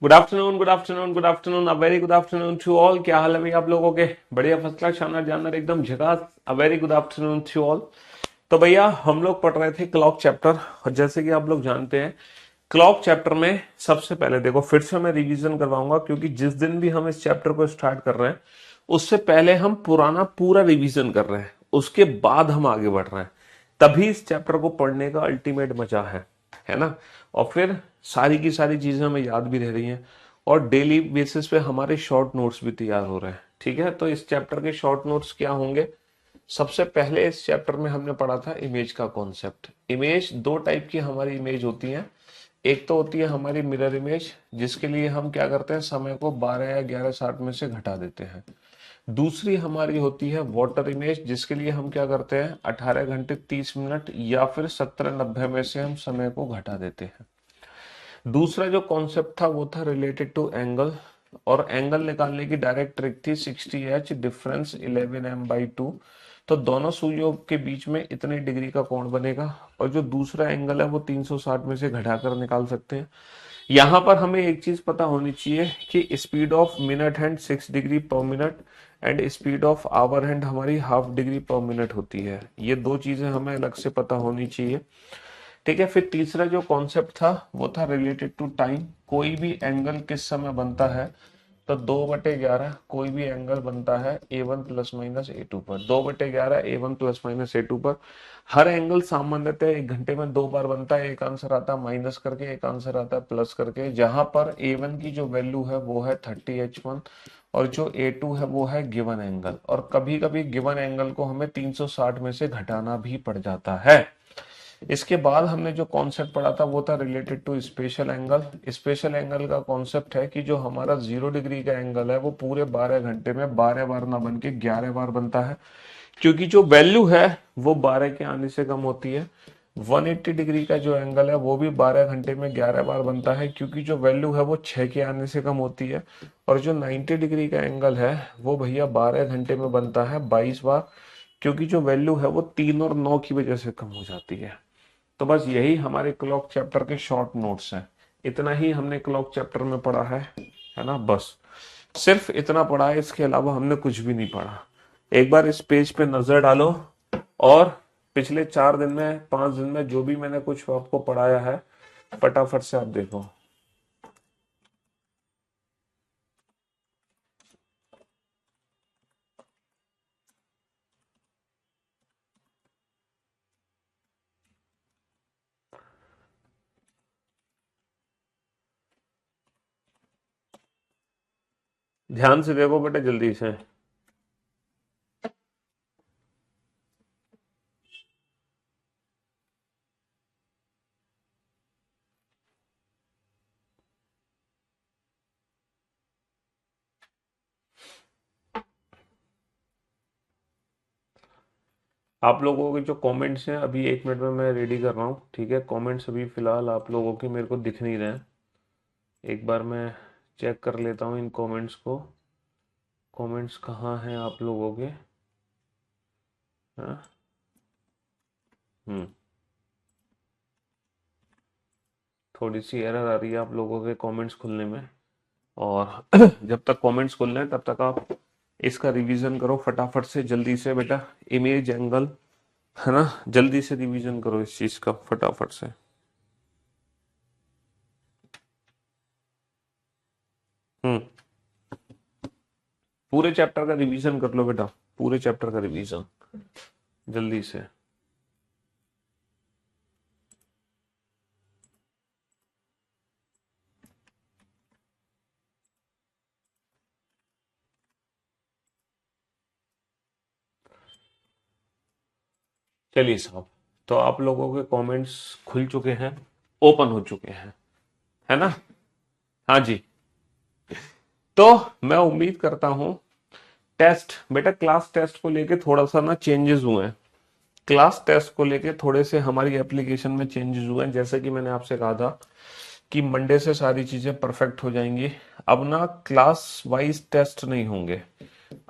Good afternoon, good afternoon, good afternoon, a very good afternoon to all. क्या हाल है भाई आप लोगों के? बढ़िया, फर्स्ट क्लास, शानदार, जानदार, एकदम झकास। A very good afternoon to all. तो भैया हम लोग पढ़ रहे थे क्लॉक चैप्टर, और जैसे कि आप लोग जानते हैं क्लॉक चैप्टर में सबसे पहले देखो, फिर से मैं रिवीजन करवाऊंगा क्योंकि जिस दिन भी हम इस चैप्टर को स्टार्ट कर रहे हैं उससे पहले हम पुराना पूरा रिवीजन कर रहे हैं, उसके बाद हम आगे बढ़ रहे हैं। तभी इस चैप्टर को पढ़ने का अल्टीमेट मजा है ना। और फिर सारी की सारी चीजें हमें याद भी रह रही हैं, और डेली बेसिस पे हमारे शॉर्ट नोट्स भी तैयार हो रहे हैं। ठीक है, तो इस चैप्टर के शॉर्ट नोट्स क्या होंगे? सबसे पहले इस चैप्टर में हमने पढ़ा था इमेज का कॉन्सेप्ट। इमेज दो टाइप की हमारी इमेज होती है। एक तो होती है हमारी मिरर इमेज, जिसके लिए हम क्या करते हैं, समय को 12 या 11:60 में से घटा देते हैं। दूसरी हमारी होती है वाटर इमेज, जिसके लिए हम क्या करते हैं, 18 घंटे 30 मिनट या फिर 17:90 में से हम समय को घटा देते हैं। दूसरा जो कॉन्सेप्ट था वो था रिलेटेड टू एंगल, और एंगल निकालने की डायरेक्ट ट्रिक थी 60H डिफरेंस 11m/2। तो दोनों सुइयों के बीच में इतने डिग्री का कोण बनेगा, और जो दूसरा एंगल है वो 360 में से घटाकर निकाल सकते हैं। यहाँ पर हमें एक चीज पता होनी चाहिए कि speed of minute hand 6 degree पर minute and speed of hour hand हमारी हाफ डिग्री पर मिनट होती है। ये दो चीजें हमें अलग से पता होनी चाहिए। ठीक है, फिर तीसरा जो कॉन्सेप्ट था वो था रिलेटेड टू टाइम। कोई भी एंगल किस समय बनता है, तो 2/11 कोई भी एंगल बनता है A1 प्लस माइनस A2 पर। 2/11 A1 प्लस माइनस A2 पर। हर एंगल सामान्यतः 1 घंटे में 2 बार बनता है। एक आंसर आता है माइनस करके, एक आंसर आता है प्लस करके। जहां पर A1 की जो वैल्यू है वो है 30H1, और जो A2 है वो है गिवन एंगल। और कभी कभी गिवन एंगल को हमें 360 में से घटाना भी पड़ जाता है। इसके बाद हमने जो कॉन्सेप्ट पढ़ा था वो था related to special angle. Special angle का कॉन्सेप्ट है कि जो हमारा 0 डिग्री का एंगल है वो पूरे 12 घंटे में 12 बार ना बन के 11 बार बनता है, क्योंकि जो वैल्यू है वो 12 के आने से कम होती है। 180 डिग्री का जो एंगल है वो भी 12 घंटे में 11 बार बनता है, क्योंकि जो वैल्यू है वो 6 के आने से कम होती है। और जो 90 डिग्री का एंगल है वो भैया 12 घंटे में बनता है 22 बार, क्योंकि जो वैल्यू है वो 3 और 9 की वजह से कम हो जाती है। तो बस यही हमारे क्लॉक चैप्टर के शॉर्ट नोट्स हैं। इतना ही हमने क्लॉक चैप्टर में पढ़ा है ना। बस सिर्फ इतना पढ़ा है, इसके अलावा हमने कुछ भी नहीं पढ़ा। एक बार इस पेज पे नजर डालो, और पिछले 4 दिन में 5 दिन में जो भी मैंने कुछ आपको पढ़ाया है फटाफट से आप देखो। ध्यान से देखो बेटा, जल्दी से। आप लोगों के जो कमेंट्स हैं अभी 1 मिनट में मैं रेडी कर रहा हूँ। ठीक है, कमेंट्स अभी फिलहाल आप लोगों के मेरे को दिख नहीं रहे हैं। एक बार मैं चेक कर लेता हूँ इन कमेंट्स को। कमेंट्स कहाँ हैं आप लोगों के? हाँ। हम्म। थोड़ी सी एरर आ रही है आप लोगों के कमेंट्स खुलने में, और जब तक कमेंट्स खुल रहे हैं तब तक आप इसका रिवीजन करो फटाफट से, जल्दी से बेटा। इमेज एंगल, है ना, जल्दी से रिवीजन करो इस चीज का फटाफट से। हम्म। पूरे चैप्टर का रिवीजन कर लो बेटा, पूरे चैप्टर का रिवीजन जल्दी से। चलिए साहब, तो आप लोगों के कमेंट्स खुल चुके हैं, ओपन हो चुके हैं, है ना। हाँ जी। तो मैं उम्मीद करता हूं टेस्ट, बेटा क्लास टेस्ट को लेके थोड़ा सा ना चेंजेस हुए हैं। क्लास टेस्ट को लेके थोड़े से हमारी एप्लीकेशन में चेंजेस हुए हैं। जैसे कि मैंने आपसे कहा था कि मंडे से सारी चीजें परफेक्ट हो जाएंगी। अब ना क्लास वाइज टेस्ट नहीं होंगे,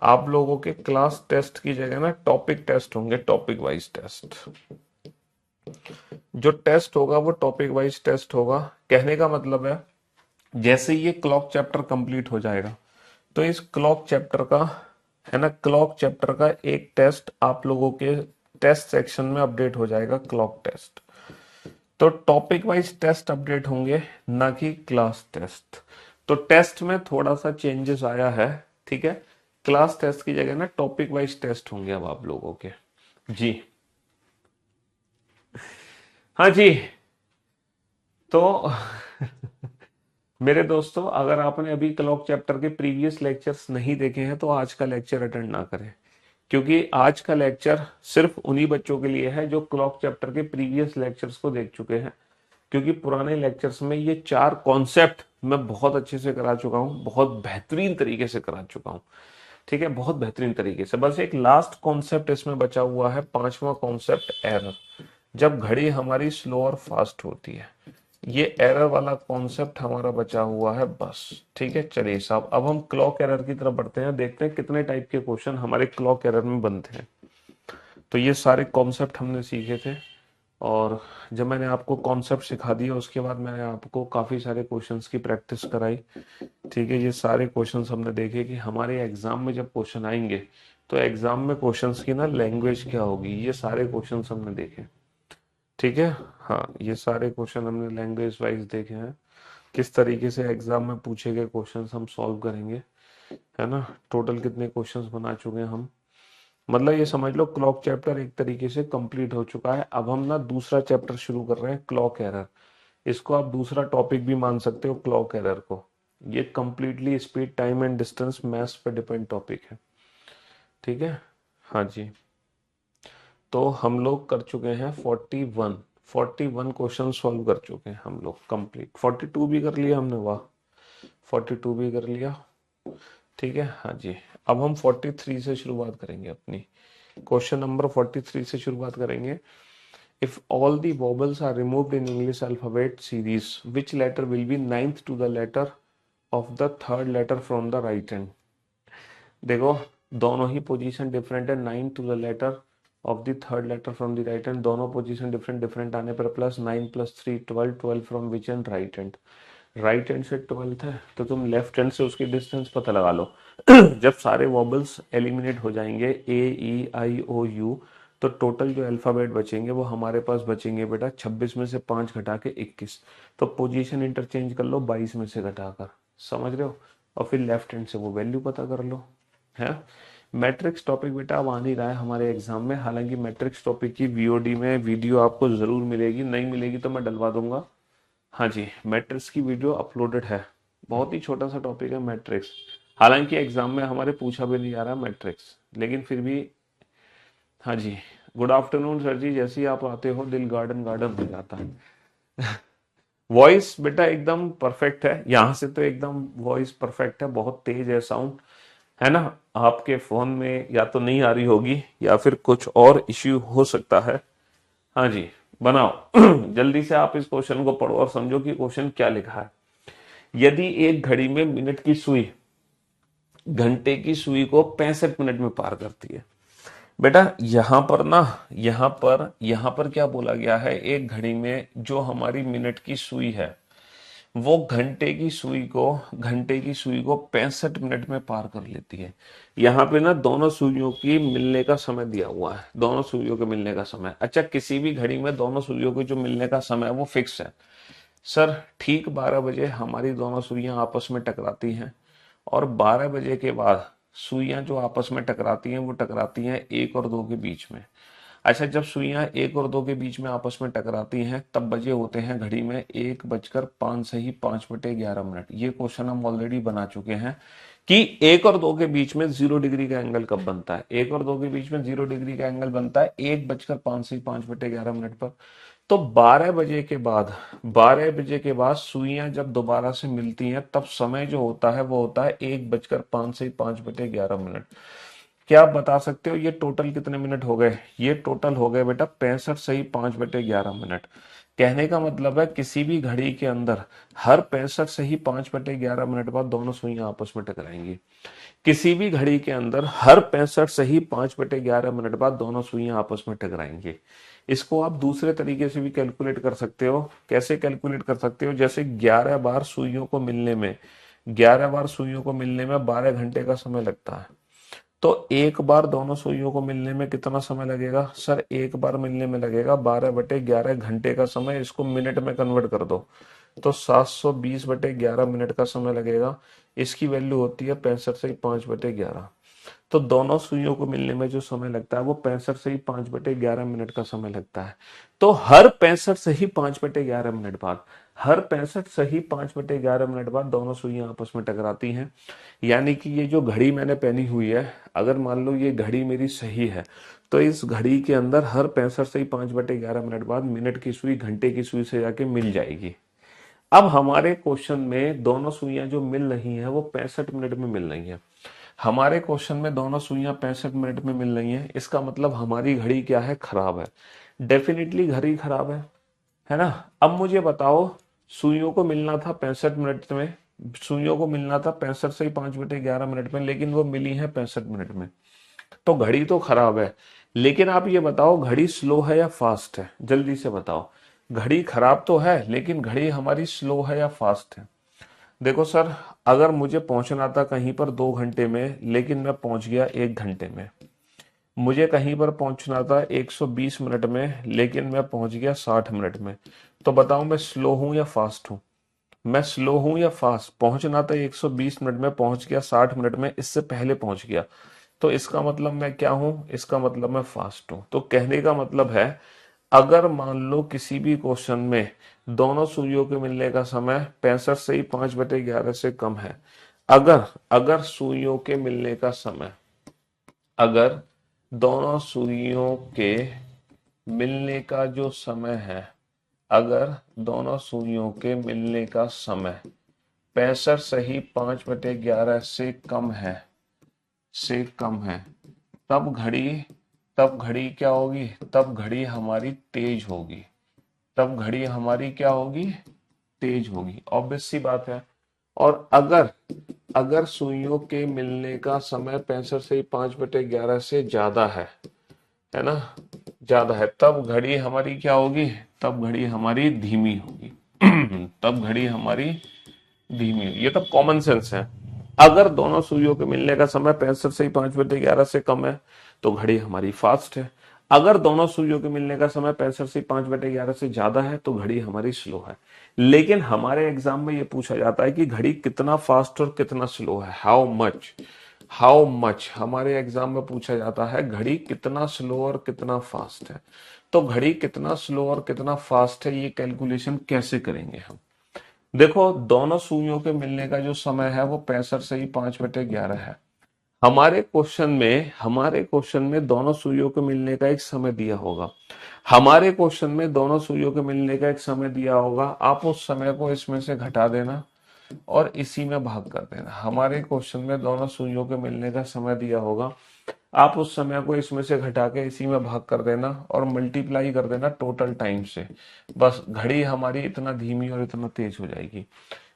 आप लोगों के क्लास टेस्ट की जगह ना टॉपिक टेस्ट होंगे, टॉपिक वाइज टेस्ट। जो टेस्ट होगा वो टॉपिक वाइज टेस्ट होगा। कहने का मतलब है जैसे ये क्लॉक चैप्टर कंप्लीट हो जाएगा तो इस क्लॉक चैप्टर का, है ना, क्लॉक चैप्टर का एक टेस्ट आप लोगों के टेस्ट सेक्शन में अपडेट हो जाएगा, क्लॉक टेस्ट। तो टॉपिक वाइज टेस्ट अपडेट होंगे, ना कि क्लास टेस्ट। तो टेस्ट में थोड़ा सा चेंजेस आया है, ठीक है। क्लास टेस्ट की जगह ना टॉपिक वाइज टेस्ट होंगे अब आप लोगों के। जी हाँ जी। तो मेरे दोस्तों, अगर आपने अभी क्लॉक चैप्टर के प्रीवियस लेक्चर्स नहीं देखे हैं तो आज का लेक्चर अटेंड ना करें, क्योंकि आज का लेक्चर सिर्फ उन्हीं बच्चों के लिए है जो क्लॉक चैप्टर के प्रीवियस लेक्चर्स को देख चुके हैं। क्योंकि पुराने लेक्चर्स में ये 4 कॉन्सेप्ट मैं बहुत अच्छे से करा चुका हूँ, बहुत बेहतरीन तरीके से करा चुका हूँ, ठीक है, बहुत बेहतरीन तरीके से। बस एक लास्ट कॉन्सेप्ट इसमें बचा हुआ है, 5वां कॉन्सेप्ट, एरर। जब घड़ी हमारी स्लो और फास्ट होती है, ये एरर वाला कॉन्सेप्ट हमारा बचा हुआ है बस, ठीक है। चलिए साहब, अब हम क्लॉक एरर की तरफ बढ़ते हैं, देखते हैं कितने टाइप के क्वेश्चन हमारे क्लॉक एरर में बनते हैं। तो ये सारे कॉन्सेप्ट हमने सीखे थे, और जब मैंने आपको कॉन्सेप्ट सिखा दिया उसके बाद मैंने आपको काफ़ी सारे क्वेश्चंस की प्रैक्टिस कराई, ठीक है। ये सारे क्वेश्चंस हमने देखे कि हमारे एग्जाम में जब क्वेश्चन आएंगे तो एग्जाम में क्वेश्चंस की ना लैंग्वेज क्या होगी, ये सारे क्वेश्चंस हमने देखे, ठीक है। हाँ, ये सारे क्वेश्चन हमने लैंग्वेज वाइज देखे हैं, किस तरीके से एग्जाम में पूछे गए क्वेश्चंस हम सॉल्व करेंगे, है ना। टोटल कितने क्वेश्चंस बना चुके हैं हम, मतलब ये समझ लो क्लॉक चैप्टर एक तरीके से कंप्लीट हो चुका है। अब हम ना दूसरा चैप्टर शुरू कर रहे हैं, क्लॉक एरर। इसको आप दूसरा टॉपिक भी मान सकते हो, क्लॉक एरर को। ये completely speed, time and distance, maths पे डिपेंड टॉपिक है, ठीक है। हाँ जी। तो हम लोग कर चुके हैं 41 क्वेश्चन सॉल्व कर चुके हैं हम लोग कंप्लीट। 42 भी कर लिया हमने, वाह, 42 भी कर लिया, ठीक है। हाँ जी। अब हम 43 से शुरुआत करेंगे अपनी, क्वेश्चन नंबर 43 से शुरुआत करेंगे। If all the vowels are removed in English alphabet series, which letter will be ninth to the letter of the third letter from the right hand? देखो, दोनों ही पोजीशन डिफरेंट है, 9 to the letter of the third letter from the right hand. दोनों position different different आने पर plus 9 plus 3 12, 12 from which hand, right hand. Right hand से 12 है तो तुम लेफ्ट हैंड से उसकी डिस्टेंस पता लगा लो। जब सारे वॉबल्स एलिमिनेट हो जाएंगे, ए ई आई ओ यू, तो टोटल जो अल्फाबेट बचेंगे वो हमारे पास बचेंगे बेटा 26 में से 5 घटा के 21। तो पोजीशन इंटरचेंज कर लो 22 में से घटाकर, समझ रहे हो, और फिर लेफ्ट हैंड से वो वैल्यू पता कर लो, है। मैट्रिक्स टॉपिक बेटा अब आ नहीं रहा है हमारे एग्जाम में, हालांकि मैट्रिक्स टॉपिक की वीओडी में वीडियो आपको जरूर मिलेगी, नहीं मिलेगी तो मैं डलवा दूंगा। हाँ जी, मैट्रिक्स की वीडियो अपलोडेड है, बहुत ही छोटा सा टॉपिक है मैट्रिक्स। हालांकि एग्जाम में हमारे पूछा भी नहीं जा रहा मैट्रिक्स, लेकिन फिर भी। हाँ जी, गुड आफ्टरनून सर जी, जैसे ही आप आते हो दिल गार्डन गार्डन हो जाता है। वॉइस बेटा एकदम परफेक्ट है, यहाँ से तो एकदम वॉइस परफेक्ट है, बहुत तेज है साउंड, है ना। आपके फोन में या तो नहीं आ रही होगी या फिर कुछ और इश्यू हो सकता है। हाँ जी, बनाओ। जल्दी से आप इस क्वेश्चन को पढ़ो और समझो कि क्वेश्चन क्या लिखा है। यदि एक घड़ी में मिनट की सुई घंटे की सुई को 65 मिनट में पार करती है, बेटा यहां पर ना, यहां पर क्या बोला गया है, एक घड़ी में जो हमारी मिनट की सुई है वो घंटे की सुई को 65 मिनट में पार कर लेती है। यहाँ पे ना दोनों सुइयों की मिलने का समय दिया हुआ है, दोनों सुइयों के मिलने का समय। अच्छा, किसी भी घड़ी में दोनों सुइयों के जो मिलने का समय है वो फिक्स है। सर, ठीक 12 बजे हमारी दोनों सुइयां आपस में टकराती हैं, और 12 बजे के बाद सुइयां जो आपस में टकराती हैं वो टकराती हैं 1 और 2 के बीच में। अच्छा, जब सुइयां 1 और 2 के बीच में आपस में टकराती हैं तब बजे होते हैं घड़ी में 1:05 सही 5/11 मिनट। ये क्वेश्चन हम ऑलरेडी बना चुके हैं कि 1 और 2 के बीच में 0 डिग्री का एंगल कब बनता है। 1 और 2 के बीच में 0 डिग्री का एंगल बनता है 1:05 सही 5/11 मिनट पर। तो 12 बजे के बाद सुइयां जब दोबारा से मिलती हैं तब समय जो होता है वो होता है 1:05 से 5/11 मिनट। क्या आप बता सकते हो ये टोटल कितने मिनट हो गए? ये टोटल हो गए बेटा 65 सही 5/11 मिनट। कहने का मतलब है किसी भी घड़ी के अंदर हर 65 सही 5/11 मिनट बाद दोनों सुइयां आपस में टकराएंगी। किसी भी घड़ी के अंदर हर 65 सही 5/11 मिनट बाद दोनों सुइयां आपस में टकराएंगे। इसको आप दूसरे तरीके से भी कैलकुलेट कर सकते हो। कैसे कैलकुलेट कर सकते हो? जैसे 11 बार सुइयों को मिलने में 12 घंटे का समय लगता है। तो एक बार दोनों सुइयों को मिलने में कितना समय लगेगा सर? एक बार मिलने में लगेगा 12/11 घंटे का समय। इसको मिनट में कन्वर्ट कर दो तो 720/11 मिनट का समय लगेगा। इसकी वैल्यू होती है 65 से 5/11। तो दोनों सुइयों को मिलने में जो समय लगता है वो 65 से ही 5/11 मिनट का समय लगता है। तो हर 65 से ही 5/11 मिनट बाद, हर 65 से ही 5/11 मिनट बाद दोनों सुइयां आपस में टकराती हैं। यानी कि ये जो घड़ी मैंने पहनी हुई है, अगर मान लो ये घड़ी मेरी सही है, तो इस घड़ी के अंदर हर 65 से ही 5/11 मिनट बाद मिनट की सुई घंटे की सुई से जाके मिल जाएगी। अब हमारे क्वेश्चन में दोनों सुइयां जो मिल रही हैं वो 65 मिनट में मिल रही हैं। हमारे क्वेश्चन में दोनों सुइयां 65 मिनट में मिल रही हैं, इसका मतलब हमारी घड़ी क्या है? खराब है। डेफिनेटली घड़ी खराब है ना? अब मुझे बताओ, सुइयों को मिलना था 65 मिनट में, सुइयों को मिलना था 65 से ही 5/11 मिनट में, लेकिन वो मिली है 65 मिनट में। तो घड़ी तो खराब है। लेकिन आप ये बताओ, घड़ी स्लो है या फास्ट है? जल्दी से बताओ। घड़ी खराब तो है, लेकिन घड़ी हमारी स्लो है या फास्ट है? देखो सर, अगर मुझे पहुंचना था कहीं पर 2 घंटे में, लेकिन मैं पहुंच गया 1 घंटे में। मुझे कहीं पर पहुंचना था 120 मिनट में, लेकिन मैं पहुंच गया 60 मिनट में। तो बताओ, मैं स्लो हूं या फास्ट हूं? मैं स्लो हूं या फास्ट? पहुंचना था 120 मिनट में, पहुंच गया 60 मिनट में, इससे पहले पहुंच गया। तो इसका मतलब मैं क्या हूं? इसका मतलब मैं फास्ट हूं। तो कहने का मतलब है, अगर मान लो किसी भी क्वेश्चन में दोनों सुइयों के मिलने का समय 65 से ही 5/11 से कम है, अगर अगर सुइयों के मिलने का समय, अगर दोनों सुइयों के मिलने का जो समय है, अगर दोनों सुइयों के मिलने का समय 65 से ही 5/11 से कम है, तब घड़ी तब घड़ी क्या होगी? तब घड़ी हमारी तेज होगी। तब घड़ी हमारी क्या होगी? तेज होगी। ऑब्वियस सी बात है। और अगर अगर सुइयों के मिलने का समय 65 से 5/11 से ज्यादा है ना, ज्यादा है, तब घड़ी हमारी क्या होगी? तब घड़ी हमारी धीमी होगी। तब घड़ी हमारी धीमी होगी। ये तो कॉमन सेंस है। अगर दोनों सुइयों के मिलने का समय 65 से 5/11 से कम है, तो घड़ी हमारी फास्ट है। अगर दोनों सुइयों के मिलने का समय 65 से 5/11 से ज्यादा है, तो घड़ी हमारी स्लो है। लेकिन हमारे एग्जाम में ये पूछा जाता है कि घड़ी कितना फास्ट और कितना स्लो है। हाउ मच हमारे एग्जाम में पूछा जाता है, घड़ी कितना स्लो और कितना फास्ट है। तो घड़ी कितना स्लो और कितना फास्ट है, ये कैलकुलेशन कैसे करेंगे हम? देखो, दोनों सुइयों के मिलने का जो समय है वो 65 से ही 5/11 है। हमारे क्वेश्चन में दोनों सुइयों के मिलने का एक समय दिया होगा। हमारे क्वेश्चन में दोनों सुइयों के मिलने का एक समय दिया होगा। आप उस समय को इसमें से घटा देना और इसी में भाग कर देना। हमारे क्वेश्चन में दोनों सुइयों के मिलने का समय दिया होगा। आप उस समय को इसमें से घटा के इसी में भाग कर देना और मल्टीप्लाई कर देना टोटल टाइम से। बस घड़ी हमारी इतना धीमी और इतना तेज हो जाएगी।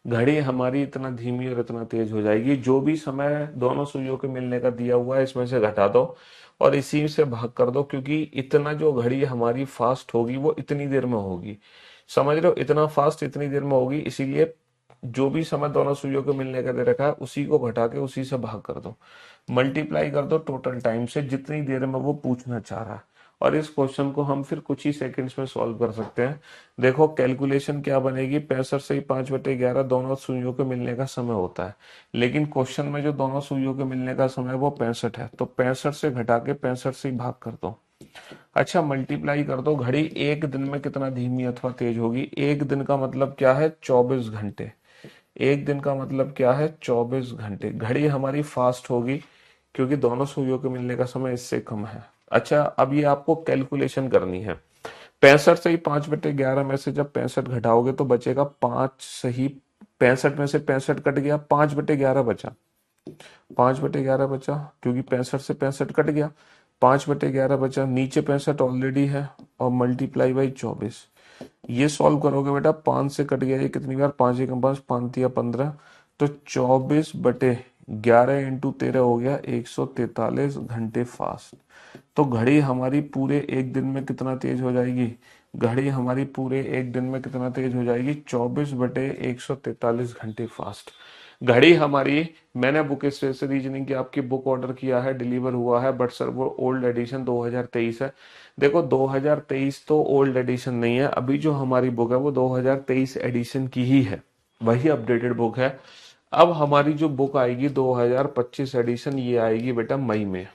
घड़ी हमारी इतना धीमी और इतना तेज हो जाएगी। जो भी समय दोनों सुइयों के मिलने का दिया हुआ है, इसमें से घटा दो और इसी से भाग कर दो, क्योंकि इतना जो घड़ी हमारी फास्ट होगी वो इतनी देर में होगी। समझ रहे हो? इतना फास्ट इतनी देर में होगी, इसीलिए जो भी समय दोनों सुइयों के मिलने का दे रखा है उसी को घटा के उसी से भाग कर दो, मल्टीप्लाई कर दो टोटल टाइम से, जितनी देर में वो पूछना चाह रहा है। और इस क्वेश्चन को हम फिर कुछ ही सेकंड्स में सॉल्व कर सकते हैं। देखो कैलकुलेशन क्या बनेगी, 65 से ही 5/11 दोनों सुइयों के मिलने का समय होता है। लेकिन क्वेश्चन में जो दोनों सुइयों के मिलने का समय वो 65 है, तो 65 से घटा के 65 से ही भाग कर दो। अच्छा, मल्टीप्लाई कर दो। घड़ी एक दिन में कितना धीमी अथवा तेज होगी? एक दिन का मतलब क्या है? 24 घंटे। एक दिन का मतलब क्या है? 24 घंटे। घड़ी हमारी फास्ट होगी क्योंकि दोनों सुइयों के मिलने का समय इससे कम है। अच्छा, अब ये आपको कैलकुलेशन करनी है। 65 से ही 5/11 में से जब 65 घटाओगे तो बचेगा 5 सही। 65 में से 65 कट गया, 5/11 बचा। 5/11 बचा क्योंकि 65 से 65 कट गया, 5/11 बचा। नीचे 65 ऑलरेडी है और मल्टीप्लाई बाई 24। ये सॉल्व करोगे बेटा, 5 से कट गया ये कितनी बार? 5 एकम 5, 5 तिया 15, तो 24 बटे 11 × 13 हो गया 143 घंटे फास्ट। तो घड़ी हमारी पूरे एक दिन में कितना तेज हो जाएगी? घड़ी हमारी पूरे एक दिन में कितना तेज हो जाएगी? 24/143 घंटे फास्ट। घड़ी हमारी, मैंने बुक स्ट्रेस से रीजनिंग की आपकी बुक ऑर्डर किया है, डिलीवर हुआ है, बट सर वो ओल्ड एडिशन 2023 है। देखो 2023 तो ओल्ड एडिशन नहीं है, अभी जो हमारी बुक है वो 2023 एडिशन की ही है, वही अपडेटेड बुक है। अब हमारी जो बुक आएगी 2025 एडिशन, ये आएगी बेटा मई में।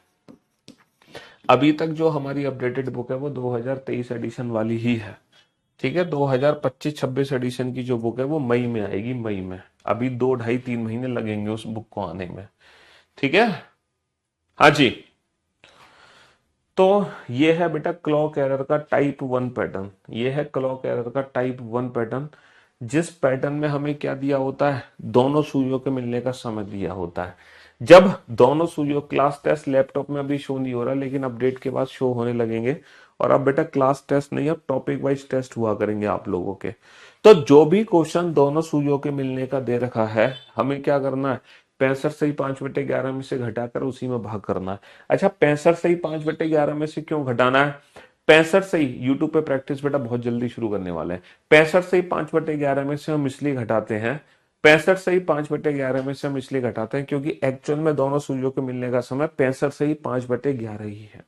अभी तक जो हमारी अपडेटेड बुक है वो 2023 एडिशन वाली ही है, ठीक है। 2025-26 एडिशन की जो बुक है वो मई में आएगी, मई में। अभी 2 ढाई 3 महीने लगेंगे उस बुक को आने में, ठीक है। हाँ जी। तो ये है बेटा क्लॉक एरर का टाइप 1 पैटर्न, ये है क्लॉक एरर का टाइप 1 पैटर्न, जिस पैटर्न में हमें क्या दिया होता है? दोनों सुइयों के मिलने का समय दिया होता है। जब दोनों सुइयों, क्लास टेस्ट लैपटॉप में अभी शो नहीं हो रहा, लेकिन अपडेट के बाद शो होने लगेंगे। और अब बेटा क्लास टेस्ट नहीं, अब टॉपिक वाइज टेस्ट हुआ करेंगे आप लोगों के। तो जो भी क्वेश्चन दोनों सुइयों के मिलने का दे रखा है, हमें क्या करना है? 65 से ही 5/11 में से घटाकर उसी में भाग करना है। अच्छा, 65 से ही 5/11 में से क्यों घटाना है? 65 से ही, यूट्यूब पे प्रैक्टिस बेटा बहुत जल्दी शुरू करने वाले हैं। 65 से ही 5/11 में से हम इसलिए घटाते हैं, 65 से ही 5/11 में से हम इसलिए घटाते हैं क्योंकि एक्चुअल में दोनों सूर्यों के मिलने का समय 65 से ही 5/11 ही है,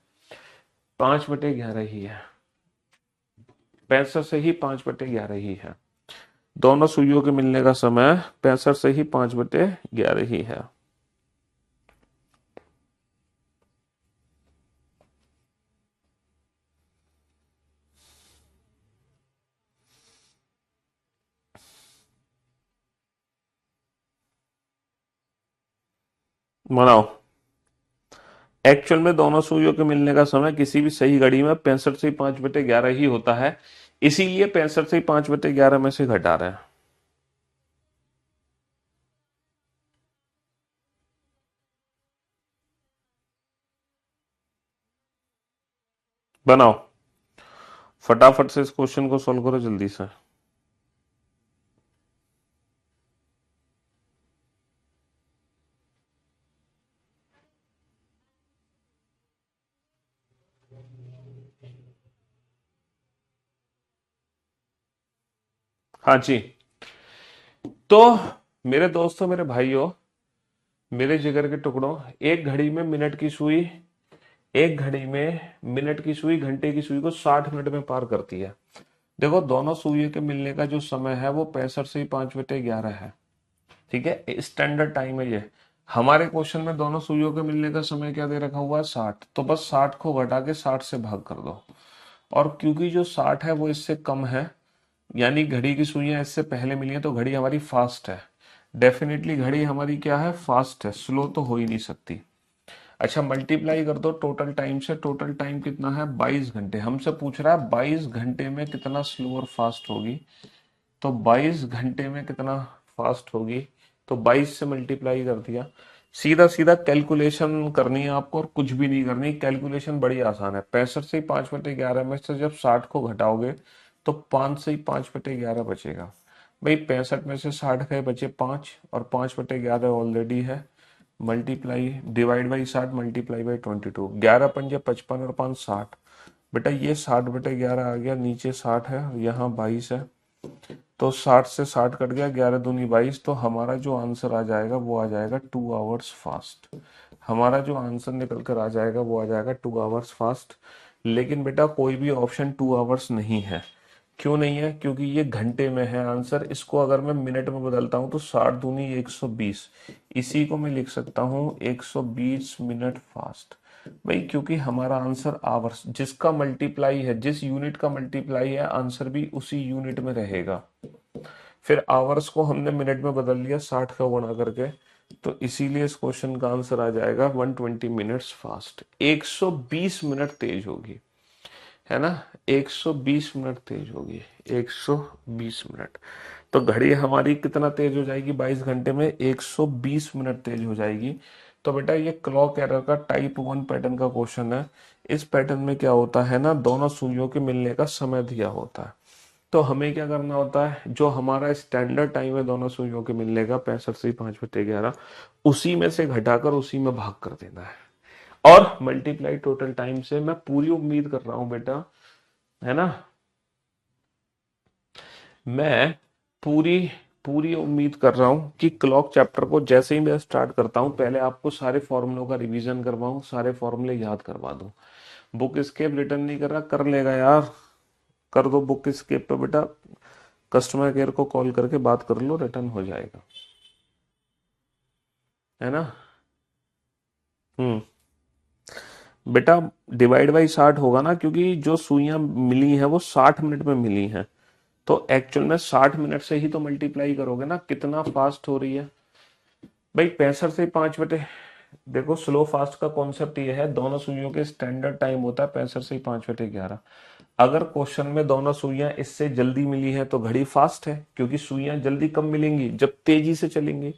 5/11 ही है, 65 से ही 5/11 ही है। दोनों सुइयों के मिलने का समय 65 से ही 5/11 ही है। मनाओ। एक्चुअल में दोनों सुइयों के मिलने का समय किसी भी सही घड़ी में 65 से 5/11 ही होता है, इसीलिए 65 से 5/11 में से घटा रहे हैं। बनाओ, फटाफट से इस क्वेश्चन को सोल्व करो जल्दी से। हाँ जी। तो मेरे दोस्तों, मेरे भाइयों, मेरे जिगर के टुकड़ों, एक घड़ी में मिनट की सुई, एक घड़ी में मिनट की सुई घंटे की सुई को 60 मिनट में पार करती है। देखो दोनों सुइयों के मिलने का जो समय है वो 65 से 5/11 है, ठीक है, स्टैंडर्ड टाइम है ये। हमारे क्वेश्चन में दोनों सुइयों के मिलने का समय क्या दे रखा हुआ है? 60। तो बस 60 को घटा के 60 से भाग कर दो, और क्योंकि जो 60 है वो इससे कम है, यानी घड़ी की सुइयां इससे पहले मिली है, तो घड़ी हमारी फास्ट है। डेफिनेटली घड़ी हमारी क्या है? फास्ट है, स्लो तो हो ही नहीं सकती। अच्छा, मल्टीप्लाई कर दो टोटल टाइम से। टोटल टाइम कितना है? 22 घंटे। हमसे पूछ रहा है 22 घंटे में कितना स्लो और फास्ट होगी, तो 22 घंटे में कितना फास्ट होगी, तो 22 से मल्टीप्लाई कर दिया। सीधा सीधा कैलकुलेशन करनी है आपको, और कुछ भी नहीं करनी। कैलकुलेशन बड़ी आसान है। 65 से 5/11 में से जब 60 को घटाओगे तो 5 से ही 5/11 बचेगा। भाई 65 में से 60 गए, बचे 5, और 5/11 ऑलरेडी है। Multiply, divide by 60, multiply by 22, 11×5 55 और 5 60। बेटा ये 60/11 आ गया, नीचे 60 है, यहाँ 22 है, तो 60 से 60 कट गया, 11×2 = 22। तो हमारा जो आंसर आ जाएगा वो आ जाएगा 2 आवर्स फास्ट। हमारा जो आंसर निकल कर आ जाएगा वो आ जाएगा 2 आवर्स फास्ट। लेकिन बेटा कोई भी ऑप्शन 2 आवर्स नहीं है। क्यों नहीं है? क्योंकि ये घंटे में है आंसर। इसको अगर मैं मिनट में बदलता हूं तो 60×2 = 120, इसी को मैं लिख सकता हूं 120 मिनट फास्ट। भाई क्योंकि हमारा आंसर आवर्स, जिसका मल्टीप्लाई है, जिस यूनिट का मल्टीप्लाई है, आंसर भी उसी यूनिट में रहेगा। फिर आवर्स को हमने मिनट में बदल लिया 60 का गुणा करके, तो इसीलिए इस क्वेश्चन का आंसर आ जाएगा 120 मिनट्स फास्ट। 120 मिनट तेज होगी, है ना, 120 मिनट तेज होगी, 120 मिनट। तो घड़ी हमारी कितना तेज हो जाएगी? 22 घंटे में 120 मिनट तेज हो जाएगी। तो बेटा ये क्लॉक एरर का टाइप 1 पैटर्न का क्वेश्चन है। इस पैटर्न में क्या होता है ना, दोनों सुइयों के मिलने का समय दिया होता है। तो हमें क्या करना होता है, जो हमारा स्टैंडर्ड टाइम है दोनों सुइयों के मिलने का 65 से 5/11, उसी में से घटाकर उसी में भाग कर देना है और मल्टीप्लाई टोटल टाइम से। मैं पूरी उम्मीद कर रहा हूं बेटा, है ना, मैं पूरी पूरी उम्मीद कर रहा हूं कि क्लॉक चैप्टर को जैसे ही मैं स्टार्ट करता हूं, पहले आपको सारे फॉर्मूलों का रिवीजन करवाऊं, सारे फॉर्मूले याद करवा दूं। बुक स्केप रिटर्न नहीं कर रहा, कर लेगा यार, कर दो बुक स्केप पे बेटा, कस्टमर केयर को कॉल करके बात कर लो, रिटर्न हो जाएगा, है ना। हम्म। बेटा डिवाइड बाई 60 होगा ना, क्योंकि जो सुइयां मिली हैं वो 60 मिनट में मिली हैं, तो एक्चुअल में 60 मिनट से ही तो मल्टीप्लाई करोगे ना, कितना फास्ट हो रही है भाई। 65 से 5 बटे, देखो स्लो फास्ट का कॉन्सेप्ट ये है, दोनों सुइयों के स्टैंडर्ड टाइम होता है 65 से 5/11। अगर क्वेश्चन में दोनों सुइयां इससे जल्दी मिली है तो घड़ी फास्ट है, क्योंकि सुइयां जल्दी कब मिलेंगी, जब तेजी से चलेंगी।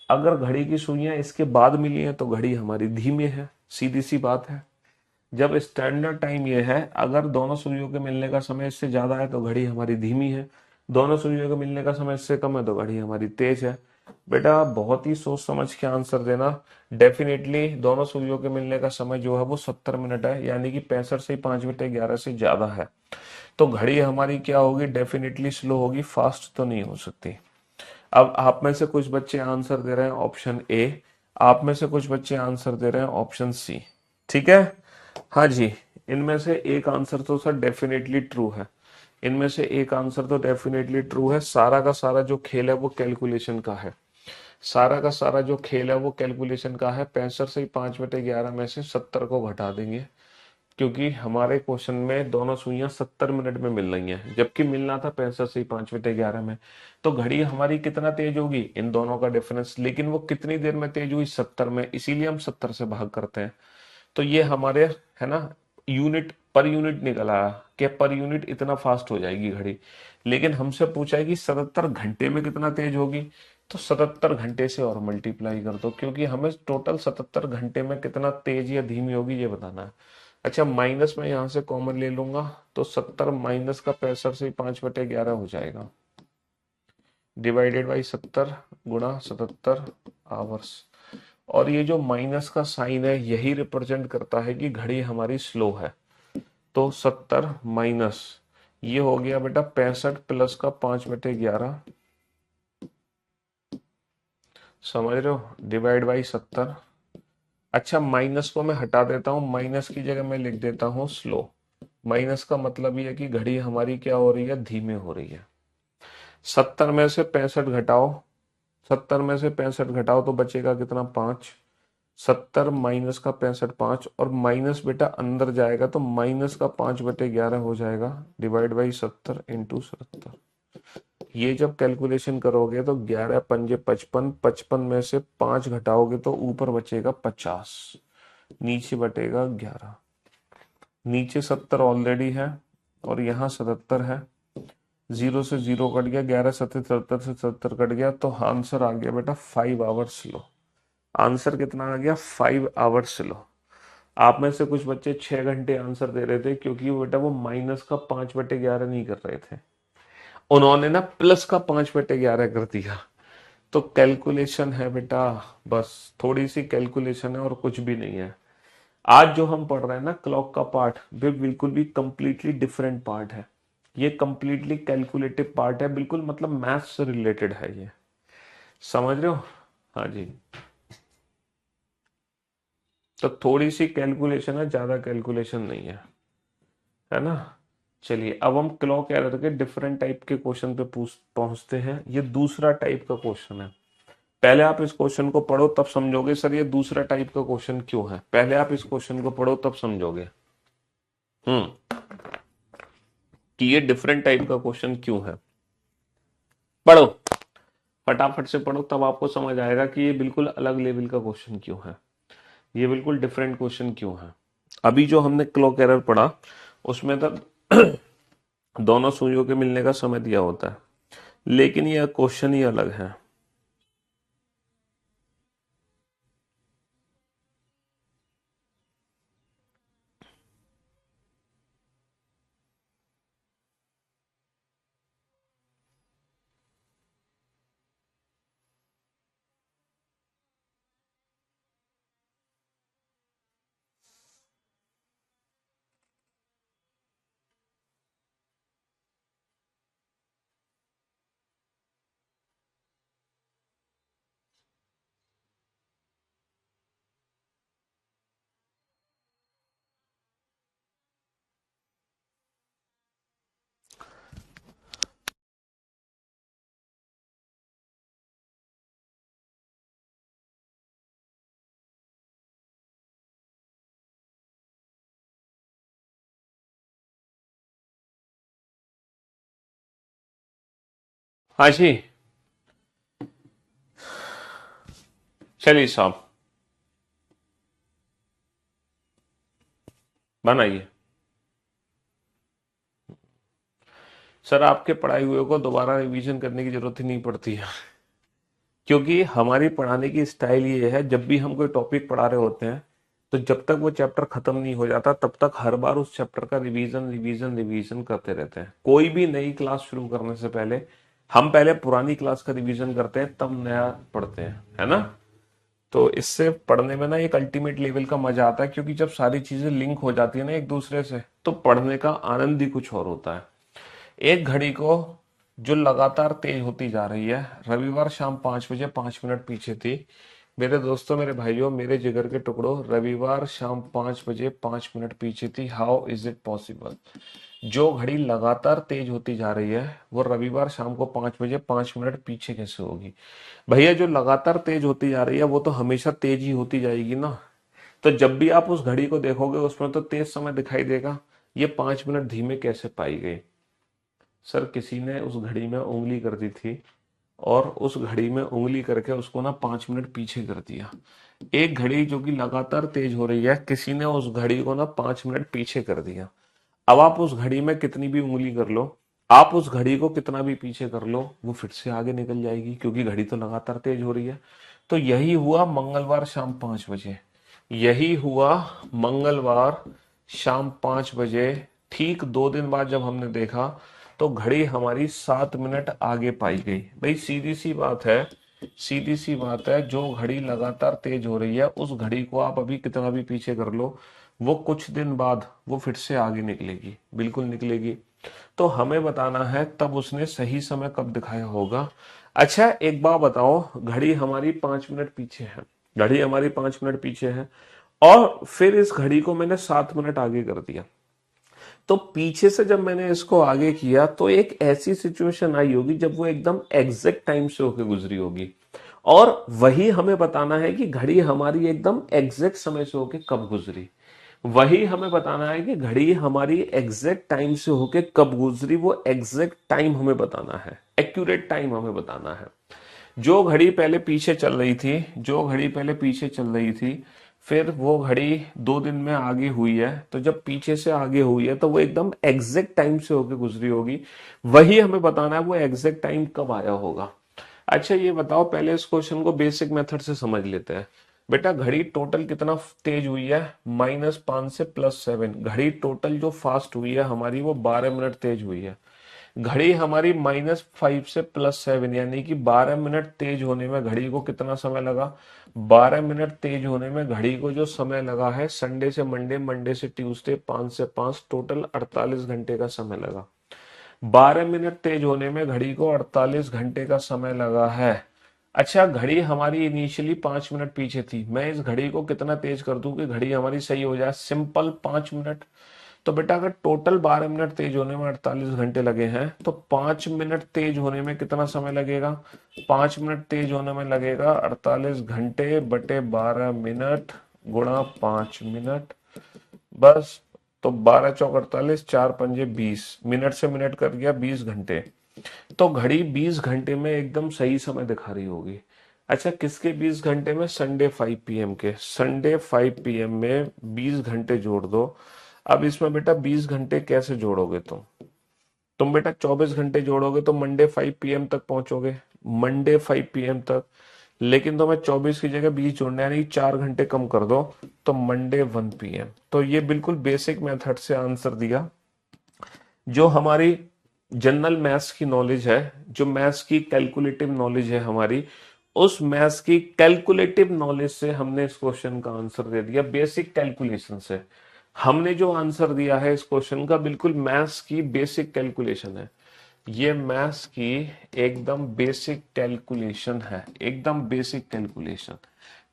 अगर घड़ी की सुइयां इसके बाद मिली है तो घड़ी हमारी धीमी है, सीधी सी बात है। जब स्टैंडर्ड टाइम ये है, अगर दोनों सुइयों के मिलने का समय इससे ज्यादा है तो घड़ी हमारी धीमी है, दोनों सुइयों के मिलने का समय इससे कम है तो घड़ी हमारी तेज है। बेटा बहुत ही सोच समझ के आंसर देना। डेफिनेटली दोनों सुइयों के मिलने का समय जो है वो 70 मिनट है, यानी कि 65 से 5/11 से ज्यादा है। तो घड़ी हमारी क्या होगी, डेफिनेटली स्लो होगी, फास्ट तो नहीं हो सकती। अब आप में से कुछ बच्चे आंसर दे रहे हैं ऑप्शन ए, आप में से कुछ बच्चे आंसर दे रहे हैं ऑप्शन सी, ठीक है। हाँ जी, इनमें से एक आंसर तो सर डेफिनेटली ट्रू है, इनमें से एक आंसर तो डेफिनेटली ट्रू है। सारा का सारा जो खेल है वो कैलकुलेशन का है, सारा का सारा जो खेल है वो कैलकुलेशन का है। 65 से 5/11 में से 70 को घटा देंगे, क्योंकि हमारे क्वेश्चन में दोनों सुइयां 70 मिनट में मिल रही हैं, जबकि मिलना था 65 से 5/11 में। तो घड़ी हमारी कितना तेज होगी, इन दोनों का डिफरेंस, लेकिन वो कितनी देर में तेज हुई, 70 में, इसीलिए हम 70 से भाग करते हैं। तो ये हमारे, है ना, यूनिट पर यूनिट निकल आया कि पर यूनिट इतना फास्ट हो जाएगी घड़ी। लेकिन हमसे पूछा है कि 77 घंटे में कितना तेज होगी, तो 77 घंटे से और मल्टीप्लाई कर दो, क्योंकि हमें टोटल 77 घंटे में कितना तेज या धीमी होगी ये बताना है। अच्छा माइनस में यहां से कॉमन ले लूंगा, तो 70 माइनस का 65 से 5/11 हो जाएगा, डिवाइडेड बाई 70 गुणा 77 आवर्स। और ये जो माइनस का साइन है यही रिप्रेजेंट करता है कि घड़ी हमारी स्लो है। तो 70 माइनस, ये हो गया बेटा 65 प्लस का 5/11, समझ रहे हो, डिवाइड बाई 70। अच्छा माइनस को मैं हटा देता हूं, माइनस की जगह मैं लिख देता हूं स्लो। माइनस का मतलब ये है कि घड़ी हमारी क्या हो रही है, धीमे हो रही है। 70 में से 65 घटाओ, 70 में से 65 घटाओ तो बचेगा कितना, 5। 70 माइनस का 65 5, और माइनस बेटा अंदर जाएगा तो माइनस का 5/11 हो जाएगा, डिवाइड बाई 70 इंटू 77। ये जब कैलकुलेशन करोगे तो 11 पंजे 55, 55 में से 5 घटाओगे तो ऊपर बचेगा 50, नीचे बटेगा 11। नीचे 70 ऑलरेडी है और यहाँ 77 है, जीरो से जीरो कट गया, 11 सत्तर 77 से 77 कट गया, तो आंसर आ गया बेटा 5 आवर्स स्लो। आंसर कितना आ गया, 5 आवर्स स्लो। आप में से कुछ बच्चे 6 घंटे आंसर दे रहे थे, क्योंकि बेटा वो माइनस का 5/11 नहीं कर रहे थे, उन्होंने ना प्लस का 5/11 कर दिया। तो कैलकुलेशन है बेटा, बस थोड़ी सी कैलकुलेशन है और कुछ भी नहीं है। आज जो हम पढ़ रहे हैं ना क्लॉक का पार्ट, भी बिल्कुल भी कंप्लीटली डिफरेंट पार्ट है। ये कंप्लीटली कैलकुलेटिव पार्ट है, बिल्कुल मतलब मैथ्स से रिलेटेड है ये, समझ रहे हो। हाँ जी, तो थोड़ी सी कैलकुलेशन है, ज्यादा कैलकुलेशन नहीं है ना। चलिए अब हम क्लॉक एरर के डिफरेंट टाइप के क्वेश्चन पे पहुंचते हैं। ये दूसरा टाइप का क्वेश्चन है। पहले आप इस क्वेश्चन को पढ़ो तब समझोगे सर ये दूसरा टाइप का क्वेश्चन क्यों है, पहले आप इस क्वेश्चन को पढ़ो तब समझोगे कि ये डिफरेंट टाइप का क्वेश्चन क्यों है। पढ़ो, फटाफट से पढ़ो, तब आपको समझ आएगा कि ये बिल्कुल अलग लेवल का क्वेश्चन क्यों है, ये बिल्कुल डिफरेंट क्वेश्चन क्यों है। अभी जो हमने क्लॉक एरर पढ़ा उसमें तब दोनों सुइयों के मिलने का समय दिया होता है, लेकिन यह क्वेश्चन ही अलग है। हाँ जी, चलिए साहब बनाइए। सर आपके पढ़ाई हुए को दोबारा रिवीजन करने की जरूरत ही नहीं पड़ती है, क्योंकि हमारी पढ़ाने की स्टाइल ये है, जब भी हम कोई टॉपिक पढ़ा रहे होते हैं तो जब तक वो चैप्टर खत्म नहीं हो जाता तब तक हर बार उस चैप्टर का रिवीजन रिवीजन रिवीजन करते रहते हैं। कोई भी नई क्लास शुरू करने से पहले हम पहले पुरानी क्लास का रिवीजन करते हैं, तब नया पढ़ते हैं, है ना। तो इससे पढ़ने में ना एक अल्टीमेट लेवल का मजा आता है, क्योंकि जब सारी चीजें लिंक हो जाती है ना एक दूसरे से, तो पढ़ने का आनंद ही कुछ और होता है। एक घड़ी को जो लगातार तेज होती जा रही है, रविवार शाम 5 बजे 5 मिनट पीछे थी। मेरे दोस्तों, मेरे भाइयों, मेरे जिगर के टुकड़ों, रविवार शाम 5 बजे 5 मिनट पीछे थी। How is it possible? जो घड़ी लगातार तेज होती जा रही है वो रविवार शाम को 5 बजे 5 मिनट पीछे कैसे होगी? भैया, जो लगातार तेज होती जा रही है वो तो हमेशा तेज ही होती जाएगी ना। तो जब भी आप उस घड़ी को देखोगे उसमें तो तेज समय दिखाई देगा। ये 5 मिनट धीमे कैसे पाई गई? सर, किसी ने उस घड़ी में उंगली कर दी थी और उस घड़ी में उंगली करके उसको ना 5 मिनट पीछे कर दिया। एक घड़ी जो कि लगातार तेज हो रही है, किसी ने उस घड़ी को ना 5 मिनट पीछे कर दिया। अब आप उस घड़ी में कितनी भी उंगली कर लो, आप उस घड़ी को कितना भी पीछे कर लो, वो फिर से आगे निकल जाएगी, क्योंकि घड़ी तो लगातार तेज हो रही है। तो यही हुआ मंगलवार शाम 5 बजे। यही हुआ मंगलवार शाम 5 बजे। ठीक 2 दिन बाद जब हमने देखा तो घड़ी हमारी 7 मिनट आगे पाई गई। भाई सीधी सी बात है, सीधी सी बात है, जो घड़ी लगातार तेज हो रही है उस घड़ी को आप अभी कितना भी पीछे कर लो, वो कुछ दिन बाद वो फिर से आगे निकलेगी, बिल्कुल निकलेगी। तो हमें बताना है तब उसने सही समय कब दिखाया होगा। अच्छा, एक बात बताओ, घड़ी हमारी 5 मिनट पीछे है, घड़ी हमारी 5 मिनट पीछे है, और फिर इस घड़ी को मैंने 7 मिनट आगे कर दिया। तो पीछे से जब मैंने इसको आगे किया तो एक ऐसी सिचुएशन आई होगी जब वो एकदम एग्जैक्ट टाइम से होके गुजरी होगी। और वही हमें बताना है कि घड़ी हमारी एकदम एग्जैक्ट समय से होके कब गुजरी। वही हमें बताना है कि घड़ी हमारी एग्जैक्ट टाइम से होके कब गुजरी, वो एग्जैक्ट टाइम हमें बताना है, एक्यूरेट टाइम हमें बताना है। जो घड़ी पहले पीछे चल रही थी, जो घड़ी पहले पीछे चल रही थी, फिर वो घड़ी 2 दिन में आगे हुई है, तो जब पीछे से आगे हुई है तो वो एकदम एग्जैक्ट टाइम से होके गुजरी होगी। वही हमें बताना है वो एग्जैक्ट टाइम कब आया होगा। अच्छा, ये बताओ, पहले इस क्वेश्चन को बेसिक मेथड से समझ लेते हैं। बेटा, घड़ी टोटल कितना तेज हुई है? -5 से +7। घड़ी टोटल जो फास्ट हुई है हमारी वो 12 मिनट तेज हुई है। घड़ी हमारी -5 से +7, यानी कि 12 मिनट तेज होने में घड़ी को कितना समय लगा? 12 मिनट तेज होने में घड़ी को जो समय लगा है, संडे से मंडे, मंडे से ट्यूसडे, 5 से 5, टोटल 48 घंटे का समय लगा। 12 मिनट तेज होने में घड़ी को 48 घंटे का समय लगा है। अच्छा, घड़ी हमारी इनिशियली 5 मिनट पीछे थी, मैं इस घड़ी को कितना तेज कर दूं कि घड़ी हमारी सही हो जाए? Simple, 5 minute. तो बेटा, अगर टोटल 12 मिनट तेज होने में 48 घंटे लगे हैं तो 5 मिनट तेज होने में कितना समय लगेगा? 5 मिनट तेज होने में लगेगा 48 घंटे बटे 12 मिनट गुणा 5 मिनट, बस। तो 12 × 4 = 48, 4 × 5 = 20, मिनट से मिनट कर गया 20 घंटे। तो घड़ी 20 घंटे में एकदम सही समय दिखा रही होगी। अच्छा, किसके 20 घंटे में? संडे 5 PM के। संडे 5 PM में 20 घंटे जोड़ दो। अब इसमें बेटा 20 घंटे कैसे जोड़ोगे तुम बेटा 24 घंटे जोड़ोगे तो मंडे 5 PM तक पहुंचोगे, मंडे 5 PM तक। लेकिन तुम्हें 24 की जगह 20 जोड़ना है, यानी 4 घंटे कम कर दो, तो मंडे 1 PM। तो ये बिल्कुल बेसिक मेथड से आंसर दिया। जो हमारी जनरल मैथ्स की नॉलेज है, जो मैथ्स की कैलकुलेटिव नॉलेज है हमारी, उस मैथ्स की कैलकुलेटिव नॉलेज से हमने इस क्वेश्चन का आंसर दे दिया। बेसिक कैलकुलेशन से हमने जो आंसर दिया है इस क्वेश्चन का, बिल्कुल मैथ्स की बेसिक कैलकुलेशन है। ये मैथ्स की एकदम बेसिक कैलकुलेशन है, एकदम बेसिक कैलकुलेशन।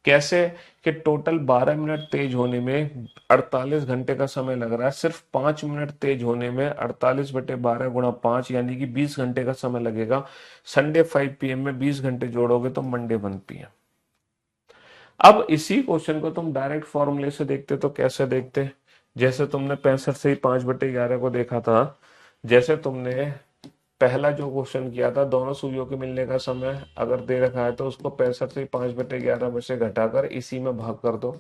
कैसे? कि टोटल 12 मिनट तेज होने में 48 घंटे का समय लग रहा है, सिर्फ 5 मिनट तेज होने में 48 बटे 12 गुणा 5, यानी कि 20 घंटे का समय लगेगा। संडे 5 PM में 20 घंटे जोड़ोगे तो मंडे 1 PM। अब इसी क्वेश्चन को तुम डायरेक्ट फॉर्मूले से देखते तो कैसे देखते? जैसे तुमने 65 से ही 5/11 को देखा था, जैसे तुमने पहला जो क्वेश्चन किया था, दोनों सुइयों के मिलने का समय अगर दे रखा है तो उसको 65 से 5/11 में से घटाकर इसी में भाग कर दो,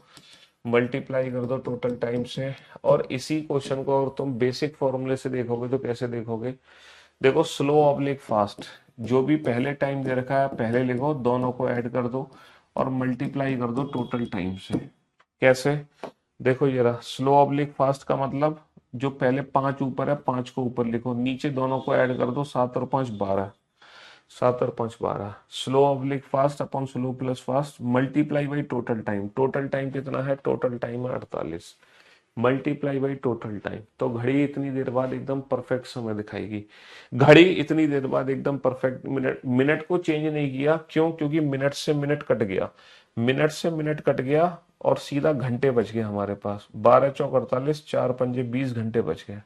मल्टीप्लाई कर दो टोटल टाइम से। और इसी क्वेश्चन को अगर तुम बेसिक फॉर्मूले से देखोगे तो कैसे देखोगे, देखो स्लो ऑब्लिक फास्ट, जो भी पहले टाइम दे रखा है पहले लिखो, दोनों को ऐड कर दो और मल्टीप्लाई कर दो टोटल टाइम से। कैसे, देखो ये रहा स्लो ऑब्लिक फास्ट का मतलब, जो पहले 5 ऊपर है 5 को ऊपर लिखो, नीचे दोनों को ऐड कर दो, 7 और 5 12, 7 और 5 12। Slow oblique fast upon slow plus fast multiply by total time, total time कितना है, टोटल टाइम है 48, मल्टीप्लाई बाई टोटल टाइम। तो घड़ी इतनी देर बाद एकदम परफेक्ट समय दिखाएगी, घड़ी इतनी देर बाद एकदम परफेक्ट, मिनट मिनट को चेंज नहीं किया, क्यों, क्योंकि मिनट से मिनट कट गया, मिनट से मिनट कट गया और सीधा घंटे बच गए हमारे पास, 12 चौक 48, 4 पंजे 20 घंटे बच गए।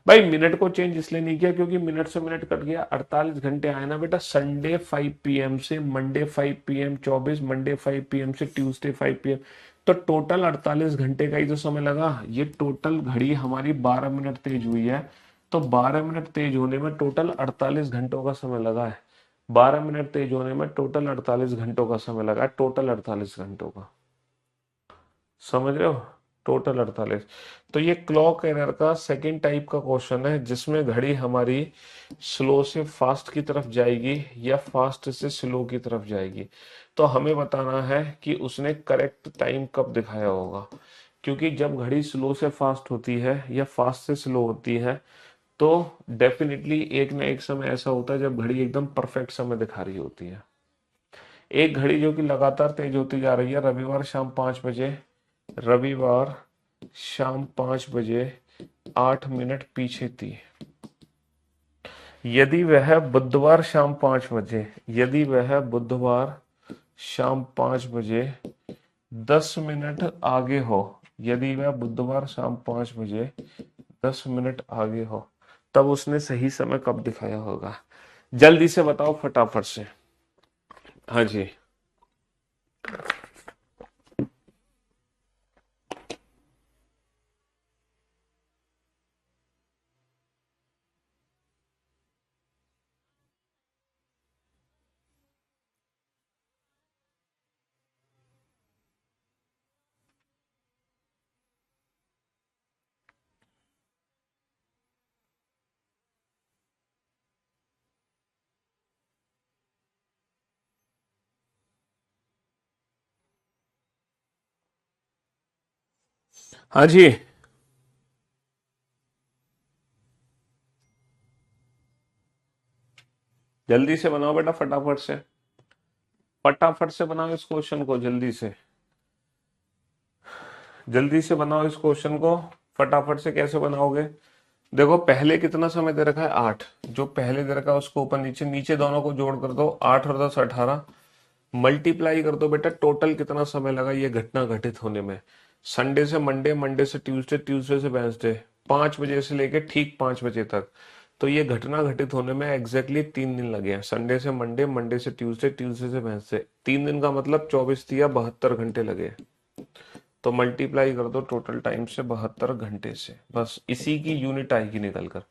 भाई मिनट को चेंज इसलिए नहीं किया क्योंकि मिनट से मिनट कट गया, 48 घंटे आए ना बेटा, संडे 5 PM से मंडे 5 PM 24, मंडे 5 PM से ट्यूसडे 5 PM, तो टोटल 48 घंटे का ही तो समय लगा। ये टोटल घड़ी हमारी 12 मिनट तेज हुई है, तो 12 मिनट तेज होने में टोटल 48 घंटों का समय लगा है, 12 मिनट तेज होने में टोटल 48 घंटों का समय लगा है, टोटल 48 घंटों का, समझ रहे हो, टोटल 48। तो ये क्लॉक एरर का सेकंड टाइप का क्वेश्चन है, जिसमें घड़ी हमारी स्लो से फास्ट की तरफ जाएगी या फास्ट से स्लो की तरफ जाएगी। तो हमें बताना है कि उसने करेक्ट टाइम कब दिखाया होगा, क्योंकि जब घड़ी स्लो से फास्ट होती है या फास्ट से स्लो होती है तो डेफिनेटली एक ना एक समय ऐसा होता है जब घड़ी एकदम परफेक्ट समय दिखा रही होती है। एक घड़ी जो कि लगातार तेज होती जा रही है, रविवार शाम 5 बजे, रविवार शाम 5 बजे 8 मिनट पीछे थी। यदि वह बुधवार शाम 5 बजे, यदि वह बुधवार शाम 5 बजे 10 मिनट आगे हो, यदि वह बुधवार शाम 5 बजे 10 मिनट आगे हो, तब उसने सही समय कब दिखाया होगा। जल्दी से बताओ फटाफट से। हाँ जी, हाँ जी, जल्दी से बनाओ बेटा, फटाफट से, फटाफट से बनाओ इस क्वेश्चन को, जल्दी से, जल्दी से बनाओ इस क्वेश्चन को, फटाफट से। कैसे बनाओगे, देखो पहले कितना समय दे रखा है 8, जो पहले दे रखा है उसको ऊपर नीचे, नीचे दोनों को जोड़ कर दो, 8 और 10 18, मल्टीप्लाई कर दो बेटा टोटल कितना समय लगा ये घटना घटित होने में। संडे से मंडे, मंडे से ट्यूसडे, ट्यूसडे से वेंसडे, 5 बजे से लेके ठीक 5 बजे तक, तो ये घटना घटित होने में एग्जैक्टली 3 दिन लगे हैं। संडे से मंडे, मंडे से ट्यूसडे, ट्यूसडे से वेंसडे, 3 दिन का मतलब 24 या 72 घंटे लगे। तो मल्टीप्लाई कर दो टोटल टाइम से 72 घंटे से, बस इसी की यूनिट आएगी निकल कर,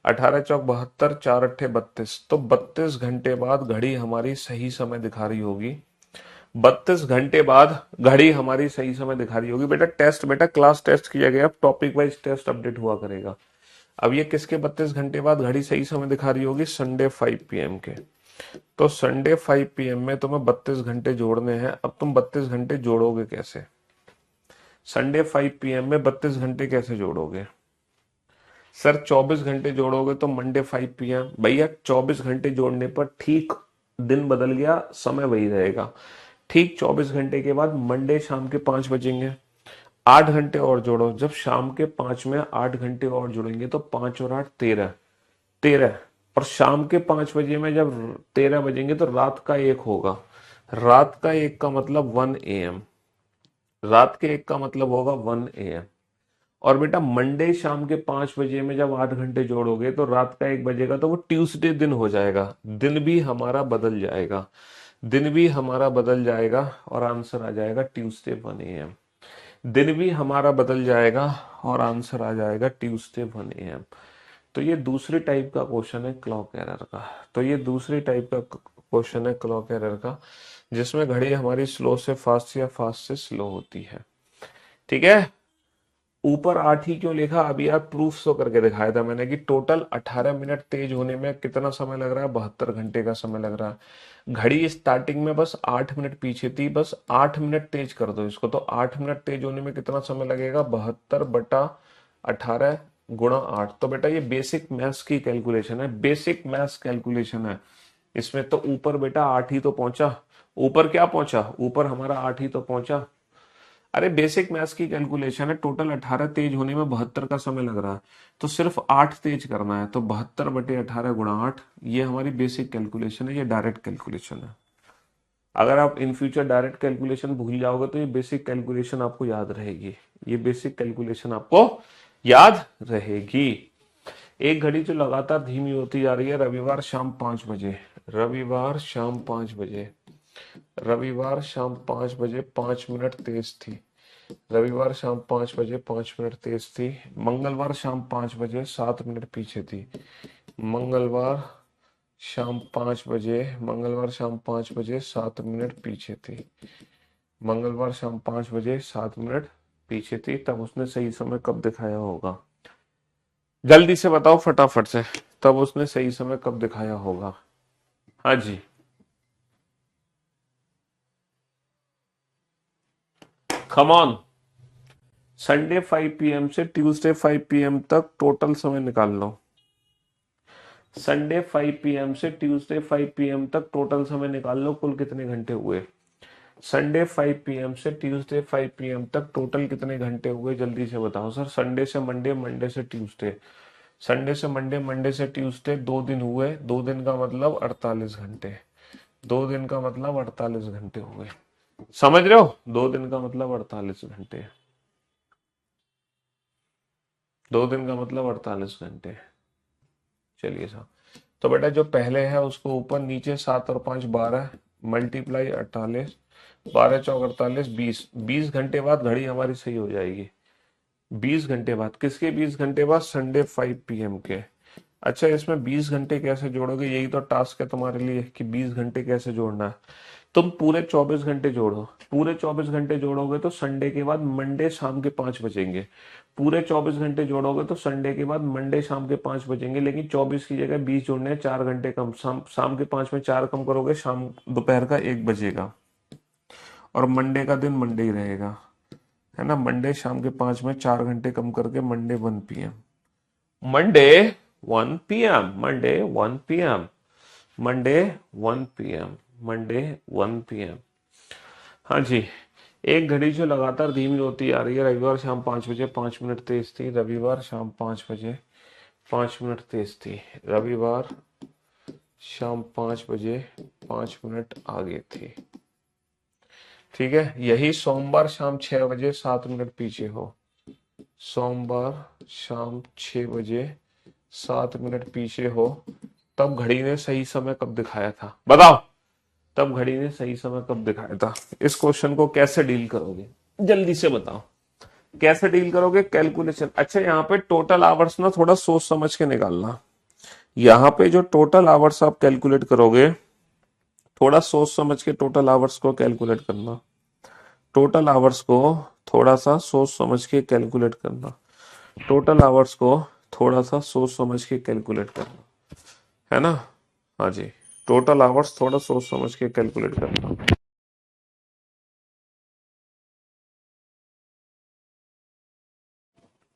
18 चौक 72, 4 अट्ठे 32, तो 32 घंटे बाद घड़ी हमारी सही समय दिखा रही होगी। 32 घंटे बाद घड़ी हमारी सही समय दिखा रही होगी। बेटा टेस्ट, बेटा क्लास टेस्ट किया गया, टॉपिक वाइज टेस्ट अपडेट हुआ करेगा। अब ये किसके 32 घंटे बाद घड़ी सही समय दिखा रही होगी, संडे 5 PM के। तो संडे 5 PM में तुम्हें 32 घंटे जोड़ने हैं। अब तुम 32 घंटे जोड़ोगे कैसे, संडे 5 PM में 32 घंटे कैसे जोड़ोगे सर, 24 घंटे जोड़ोगे तो मंडे 5 PM, भैया 24 घंटे जोड़ने पर ठीक दिन बदल गया, समय वही रहेगा। ठीक 24 घंटे के बाद मंडे शाम के 5 बजेंगे, 8 घंटे और जोड़ो, जब शाम के 5 में 8 घंटे और जुड़ेंगे तो 5 और 8 13, 13, और शाम के 5 बजे में जब 13 बजेंगे तो रात का 1 होगा, रात का 1 का मतलब 1 AM, रात के 1 का मतलब होगा 1 AM। और बेटा मंडे शाम के 5 बजे में जब 8 घंटे जोड़ोगे तो रात का 1 बजेगा, तो वो ट्यूसडे दिन हो जाएगा, दिन भी हमारा बदल जाएगा, दिन भी हमारा बदल जाएगा और आंसर आ जाएगा ट्यूसडे 1 AM। दिन भी हमारा बदल जाएगा और आंसर आ जाएगा ट्यूसडे 1 AM। तो ये दूसरी टाइप का क्वेश्चन है क्लॉक एरर का। तो ये दूसरी टाइप का क्वेश्चन है क्लॉक एरर का, जिसमें घड़ी हमारी स्लो से फास्ट या फास्ट से स्लो होती है। ठीक है। ऊपर 8 ही क्यों लिखा, अभी यार प्रूफ तो करके दिखाया था मैंने कि टोटल 18 मिनट तेज होने में कितना समय लग रहा है, 72 घंटे का समय लग रहा है। घड़ी स्टार्टिंग में बस 8 मिनट पीछे थी, बस 8 मिनट तेज कर दो इसको, तो 8 मिनट तेज होने में कितना समय लगेगा, 72/18 गुणा 8। तो बेटा ये बेसिक मैथ्स की कैलकुलेशन है, बेसिक मैथ्स कैलकुलेशन है। इसमें तो ऊपर बेटा 8 ही तो पहुंचा, ऊपर क्या पहुंचा, ऊपर हमारा 8 ही तो पहुंचा। अरे बेसिक मैथ्स की कैलकुलेशन है, टोटल 18 तेज होने में 72 का समय लग रहा है, तो सिर्फ 8 तेज करना है, तो 72/18 गुणा 8, ये हमारी बेसिक कैलकुलेशन है, ये डायरेक्ट कैलकुलेशन है। अगर आप इन फ्यूचर डायरेक्ट कैलकुलेशन भूल जाओगे तो ये बेसिक कैलकुलेशन आपको याद रहेगी, ये बेसिक कैलकुलेशन आपको याद रहेगी। एक घड़ी जो लगातार धीमी होती जा रही है, रविवार शाम 5 बजे, रविवार शाम 5 बजे, रविवार शाम 5 बजे 5 मिनट तेज थी, रविवार शाम 5 बजे 5 मिनट तेज थी, मंगलवार शाम 5 बजे 7 मिनट पीछे थी, मंगलवार शाम 5 बजे, मंगलवार शाम 5 बजे 7 मिनट पीछे थी, मंगलवार शाम 5 बजे 7 मिनट पीछे थी। तब उसने सही समय कब दिखाया होगा, जल्दी से बताओ फटाफट से, तब उसने सही समय कब दिखाया होगा। हाँ जी, कम ऑन। संडे 5 PM से ट्यूसडे 5 PM तक टोटल समय निकाल लो। संडे 5 PM से ट्यूसडे 5 PM तक टोटल समय निकाल लो, कुल कितने घंटे हुए। संडे 5 PM से ट्यूसडे 5 PM तक टोटल कितने घंटे हुए, जल्दी से बताओ सर। संडे से मंडे, मंडे से ट्यूसडे, संडे से मंडे, मंडे से ट्यूसडे, 2 दिन हुए, 2 दिन का मतलब 48 घंटे, 2 दिन का मतलब 48 घंटे हुए। समझ रहे हो, 2 दिन का मतलब 48 घंटे, 2 दिन का मतलब 48 घंटे। चलिए साहब, तो बेटा जो पहले है उसको ऊपर नीचे, 7 और 5 12, मल्टीप्लाई 48, 12×4 = 48, 20 घंटे बाद घड़ी हमारी सही हो जाएगी। 20 घंटे बाद, किसके 20 घंटे बाद, संडे 5 PM के। अच्छा इसमें 20 घंटे कैसे जोड़ोगे, यही तो टास्क है तुम्हारे लिए कि 20 घंटे कैसे जोड़ना है। तुम पूरे 24 घंटे जोड़ो, पूरे 24 घंटे जोड़ोगे तो संडे के बाद मंडे शाम के 5 बजेंगे, पूरे 24 घंटे जोड़ोगे तो संडे के बाद मंडे शाम के 5 बजेंगे, लेकिन 24 की जगह 20 जोड़ने हैं, 4 घंटे कम, शाम के 5 में 4 कम करोगे, शाम दोपहर का 1 बजेगा, और मंडे का दिन मंडे ही रहेगा, है ना। मंडे शाम के 5 में 4 घंटे कम करके Monday 1 PM, Monday 1 PM, Monday 1 PM, Monday 1 PM, Monday 1 PM। हाँ जी, एक घड़ी जो लगातार धीमी होती आ रही है, रविवार शाम 5 बजे 5 मिनट तेज थी, रविवार शाम 5 बजे 5 मिनट तेज थी, रविवार शाम 5 बजे 5 मिनट आगे थी। ठीक है, यही सोमवार शाम 6 बजे 7 मिनट पीछे हो, सोमवार शाम 6 बजे 7 मिनट पीछे हो, तब घड़ी ने सही समय कब दिखाया था, बताओ। तब घड़ी ने सही समय कब दिखाया था। इस क्वेश्चन को कैसे डील करोगे, जल्दी से बताओ, कैसे डील करोगे कैलकुलेशन। अच्छा यहाँ पे टोटल आवर्स ना थोड़ा सोच समझ के निकालना, यहाँ पे जो टोटल आवर्स आप कैलकुलेट करोगे, थोड़ा सोच समझ के टोटल आवर्स को कैलकुलेट करना, टोटल आवर्स को थोड़ा सा सोच समझ के कैलकुलेट करना, टोटल आवर्स को थोड़ा सा सोच समझ के कैलकुलेट करना, है ना। हाँ जी, टोटल आवर्स थोड़ा सोच समझ के कैलकुलेट करना।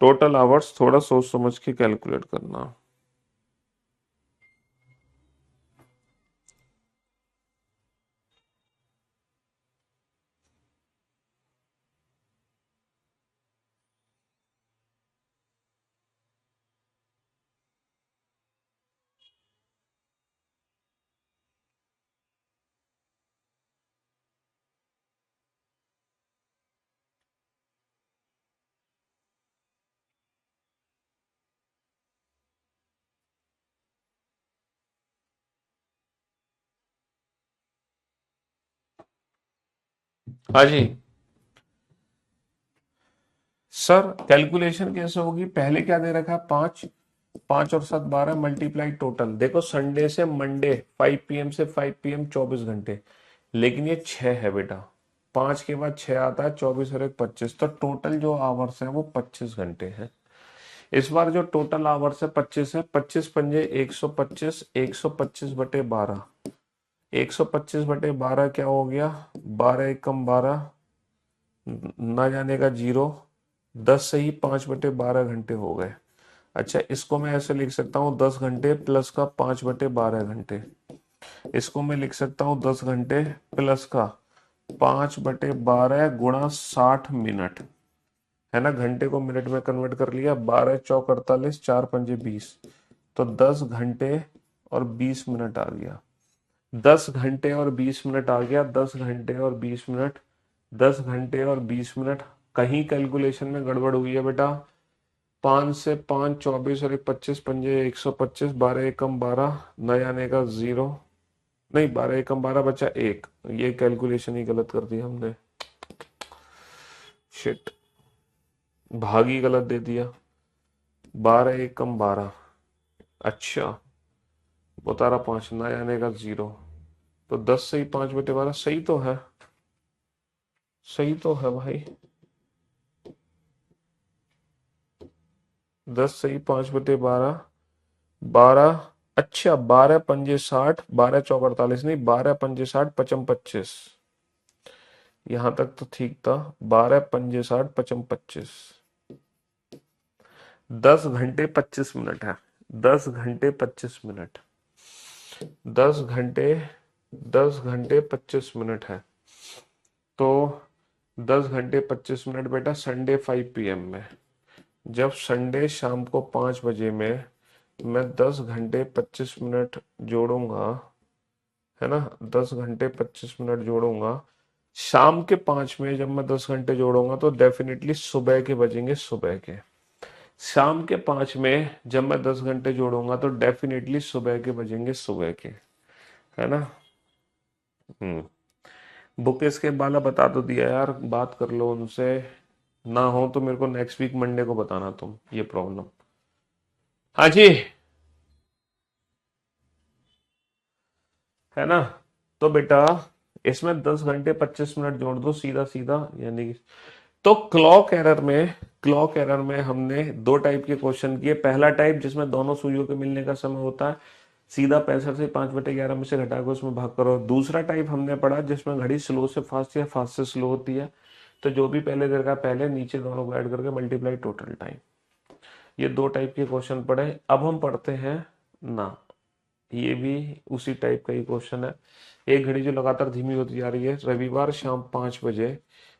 टोटल आवर्स थोड़ा सोच समझ के कैलकुलेट करना। हाँ जी सर, कैलकुलेशन कैसे होगी, पहले क्या दे रखा है, 5, 5 और 7 12 मल्टीप्लाई टोटल। देखो संडे से मंडे 5 PM से 5 PM 24 घंटे, लेकिन ये 6 है बेटा। 5 के बाद 6 आता है, 24 और 1 25, तो टोटल जो आवर्स है वो 25 घंटे है। इस बार जो टोटल आवर्स है 25 है। 25 पंजे 125, 125/12, 125/12 क्या हो गया, 12 एकम 12, ना जाने का 0, 10 से ही 5/12 घंटे हो गए। अच्छा, इसको मैं ऐसे लिख सकता हूँ 10 घंटे प्लस का 5/12 घंटे। इसको मैं लिख सकता हूँ 10 घंटे प्लस का 5/12 गुणा 60 मिनट, है ना। घंटे को मिनट में कन्वर्ट कर लिया, 12 चौक 48, 4 पंजे 20, तो 10 घंटे और 20 मिनट आ गया। 10 घंटे और 20 मिनट आ गया, 10 घंटे और 20 मिनट, 10 घंटे और 20 मिनट। कहीं कैलकुलेशन में गड़बड़ हुई है बेटा। 5 से 5 24 और 1 25 पंजे 125, 12 एकम 12, नया आने का 0, नहीं 12 एकम 12 बचा 1, ये कैलकुलेशन ही गलत कर दी हमने, शिट, भाग ही गलत दे दिया। 12 एकम 12, अच्छा, उतारा 5, नया आने का 0, तो 10 से ही 5/12 सही तो है, सही तो है भाई। 10 से ही 5/12, 12, अच्छा 12 पंजे 60, 12 चौक 48, नहीं 12 पंजे 60 पचम 25, यहां तक तो ठीक था। 12 पंजे 60 पचम 25, 10 घंटे 25 मिनट है, 10 घंटे 25 मिनट, 10 घंटे, 10 घंटे 25 मिनट है। तो 10 घंटे 25 मिनट बेटा संडे 5 PM में, जब संडे शाम को 5 बजे में मैं 10 घंटे 25 मिनट जोड़ूंगा, है ना, 10 घंटे 25 मिनट जोड़ूंगा शाम के 5 में, जब मैं 10 घंटे जोड़ूंगा तो डेफिनेटली सुबह के बजेंगे, सुबह के। शाम के 5 में जब मैं 10 घंटे जोड़ूंगा तो डेफिनेटली सुबह के बजेंगे, सुबह के, है ना। बुकेश के बाला बता तो दिया यार, बात कर लो उनसे, ना हो तो मेरे को नेक्स्ट वीक मंडे को बताना तुम ये प्रॉब्लम। हाँ जी, है ना। तो बेटा इसमें 10 घंटे 25 मिनट जोड़ दो सीधा सीधा, यानी कि, तो क्लॉक एरर में हमने दो टाइप के क्वेश्चन किए। पहला टाइप जिसमें दोनों सुइयों के मिलने का समय होता है, सीधा 65 से 5/11 में से घटाकर उसमें भाग करो। दूसरा टाइप हमने पढ़ा जिसमें घड़ी स्लो से फास्ट या फास्ट से स्लो होती है, तो जो भी पहले देर का पहले, नीचे दोनों को ऐड करके मल्टीप्लाई टोटल टाइम। ये दो टाइप के क्वेश्चन पढ़े। अब हम पढ़ते हैं ना, ये भी उसी टाइप का ही क्वेश्चन है। एक घड़ी जो लगातार धीमी होती जा रही है, रविवार शाम 5 बजे,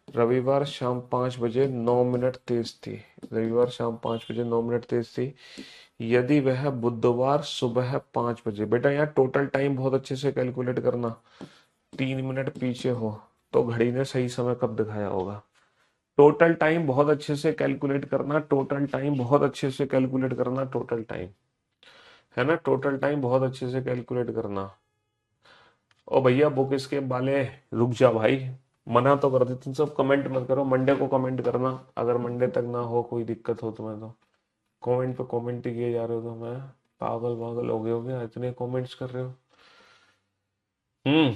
रविवार शाम 5 बजे 9 मिनट तेज थी, रविवार शाम 5 बजे 9 मिनट तेज थी, यदि वह बुधवार सुबह 5 बजे, बेटा यहाँ टोटल टाइम बहुत अच्छे से कैलकुलेट करना, 3 मिनट पीछे हो तो घड़ी ने सही समय कब दिखाया होगा। टोटल टाइम बहुत अच्छे से कैलकुलेट करना, टोटल टाइम बहुत अच्छे से कैलकुलेट करना, टोटल टाइम, है ना, टोटल टाइम बहुत अच्छे से कैलकुलेट करना। ओ भैया बुक इसके बाले, रुक जा भाई, मना तो कर दी तुम सब, कमेंट मत करो, मंडे को कमेंट करना, अगर मंडे तक ना हो कोई दिक्कत हो तुम्हें तो। कमेंट पे कमेंट ही किए जा रहे हो तो मैं पागल पागल हो गए हो क्या, इतने कमेंट्स कर रहे हो। हम्म।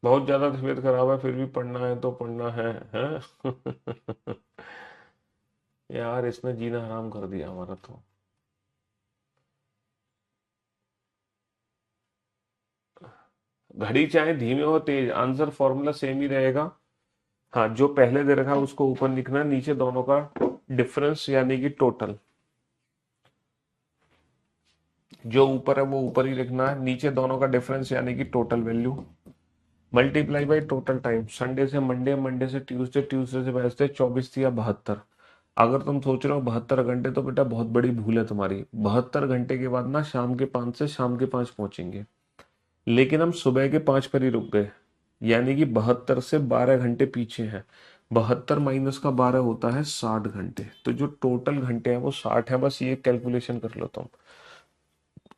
बहुत ज्यादा तबीयत खराब है फिर भी पढ़ना है तो पढ़ना है? यार इसने जीना हराम कर दिया हमारा तो। घड़ी चाहे धीमे हो तेज, आंसर फॉर्मूला सेम ही रहेगा। हाँ, जो पहले दे रखा है उसको ऊपर लिखना है, नीचे दोनों का डिफरेंस यानी कि टोटल, जो ऊपर है वो ऊपर ही लिखना है, नीचे दोनों का डिफरेंस यानी कि total value, multiply by total time. Sunday से मंडे, मंडे से ट्यूसडे, ट्यूसडे से वेडनेसडे, 24 या 72। अगर तुम सोच रहे हो 72 घंटे, तो बेटा बहुत बड़ी भूल है तुम्हारी। 72 घंटे के बाद ना शाम के 5 से शाम के 5 पहुंचेंगे, लेकिन हम सुबह के 5 पर ही रुक गए, यानी कि 72 से 12 घंटे पीछे हैं। 72 माइनस का 12 होता है 60 घंटे, तो जो टोटल घंटे हैं वो 60 है, बस ये कैलकुलेशन कर लो तुम,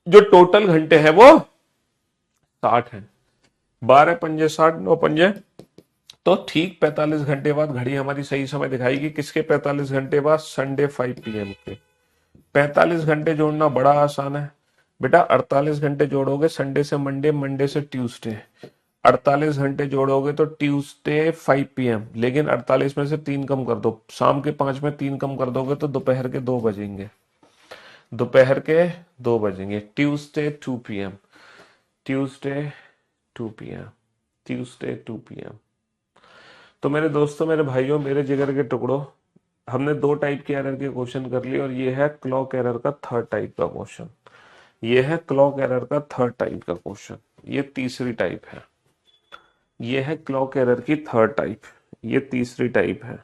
जो टोटल घंटे हैं वो 60 है। 12 पंजे 60, 9 पंजे तो ठीक 45 घंटे बाद घड़ी हमारी सही समय दिखाएगी। किसके 45 घंटे बाद? संडे 5 PM के। 45 घंटे जोड़ना बड़ा आसान है बेटा। 48 घंटे जोड़ोगे संडे से मंडे, मंडे से ट्यूसडे। 48 घंटे जोड़ोगे तो ट्यूसडे 5 PM, लेकिन 48 में से 3 कम कर दो। शाम के 5 में 3 कम कर दोगे तो दोपहर के 2 बजेंगे। दोपहर के 2 बजेंगे। Tuesday 2 PM, Tuesday 2 PM, Tuesday 2 PM। तो मेरे दोस्तों, मेरे भाइयों, मेरे जिगर के टुकड़ों, हमने 2 टाइप के एरर के क्वेश्चन कर लिए और ये है क्लॉक एरर का थर्ड टाइप का क्वेश्चन। ये है क्लॉक एरर का थर्ड टाइप का क्वेश्चन। ये तीसरी टाइप है। ये है क्लॉक एरर की थर्ड टाइप। ये तीसरी टाइप है।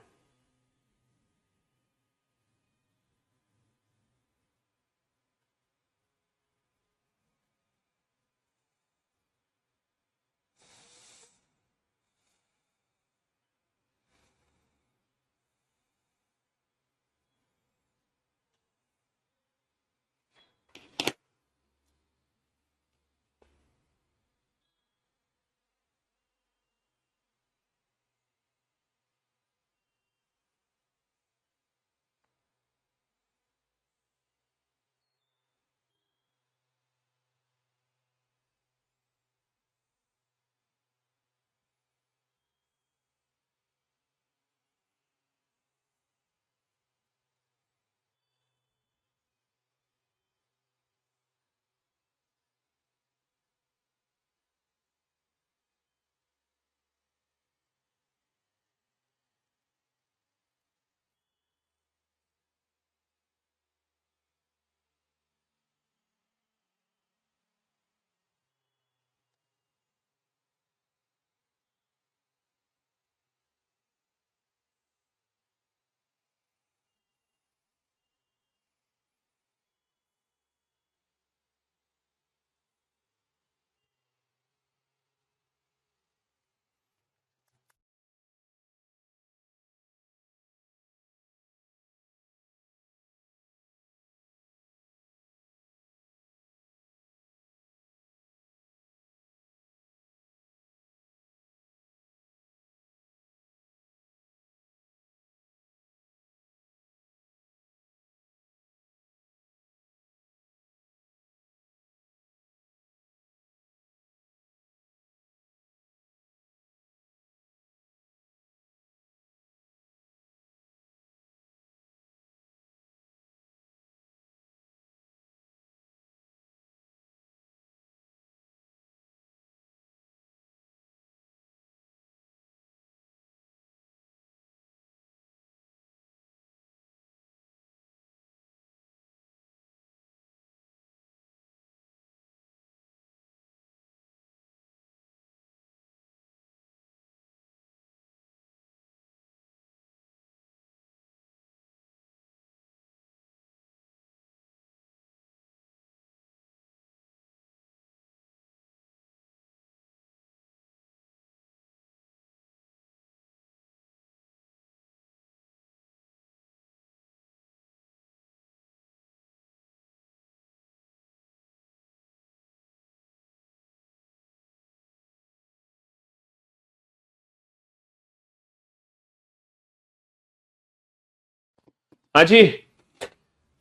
हाँ जी।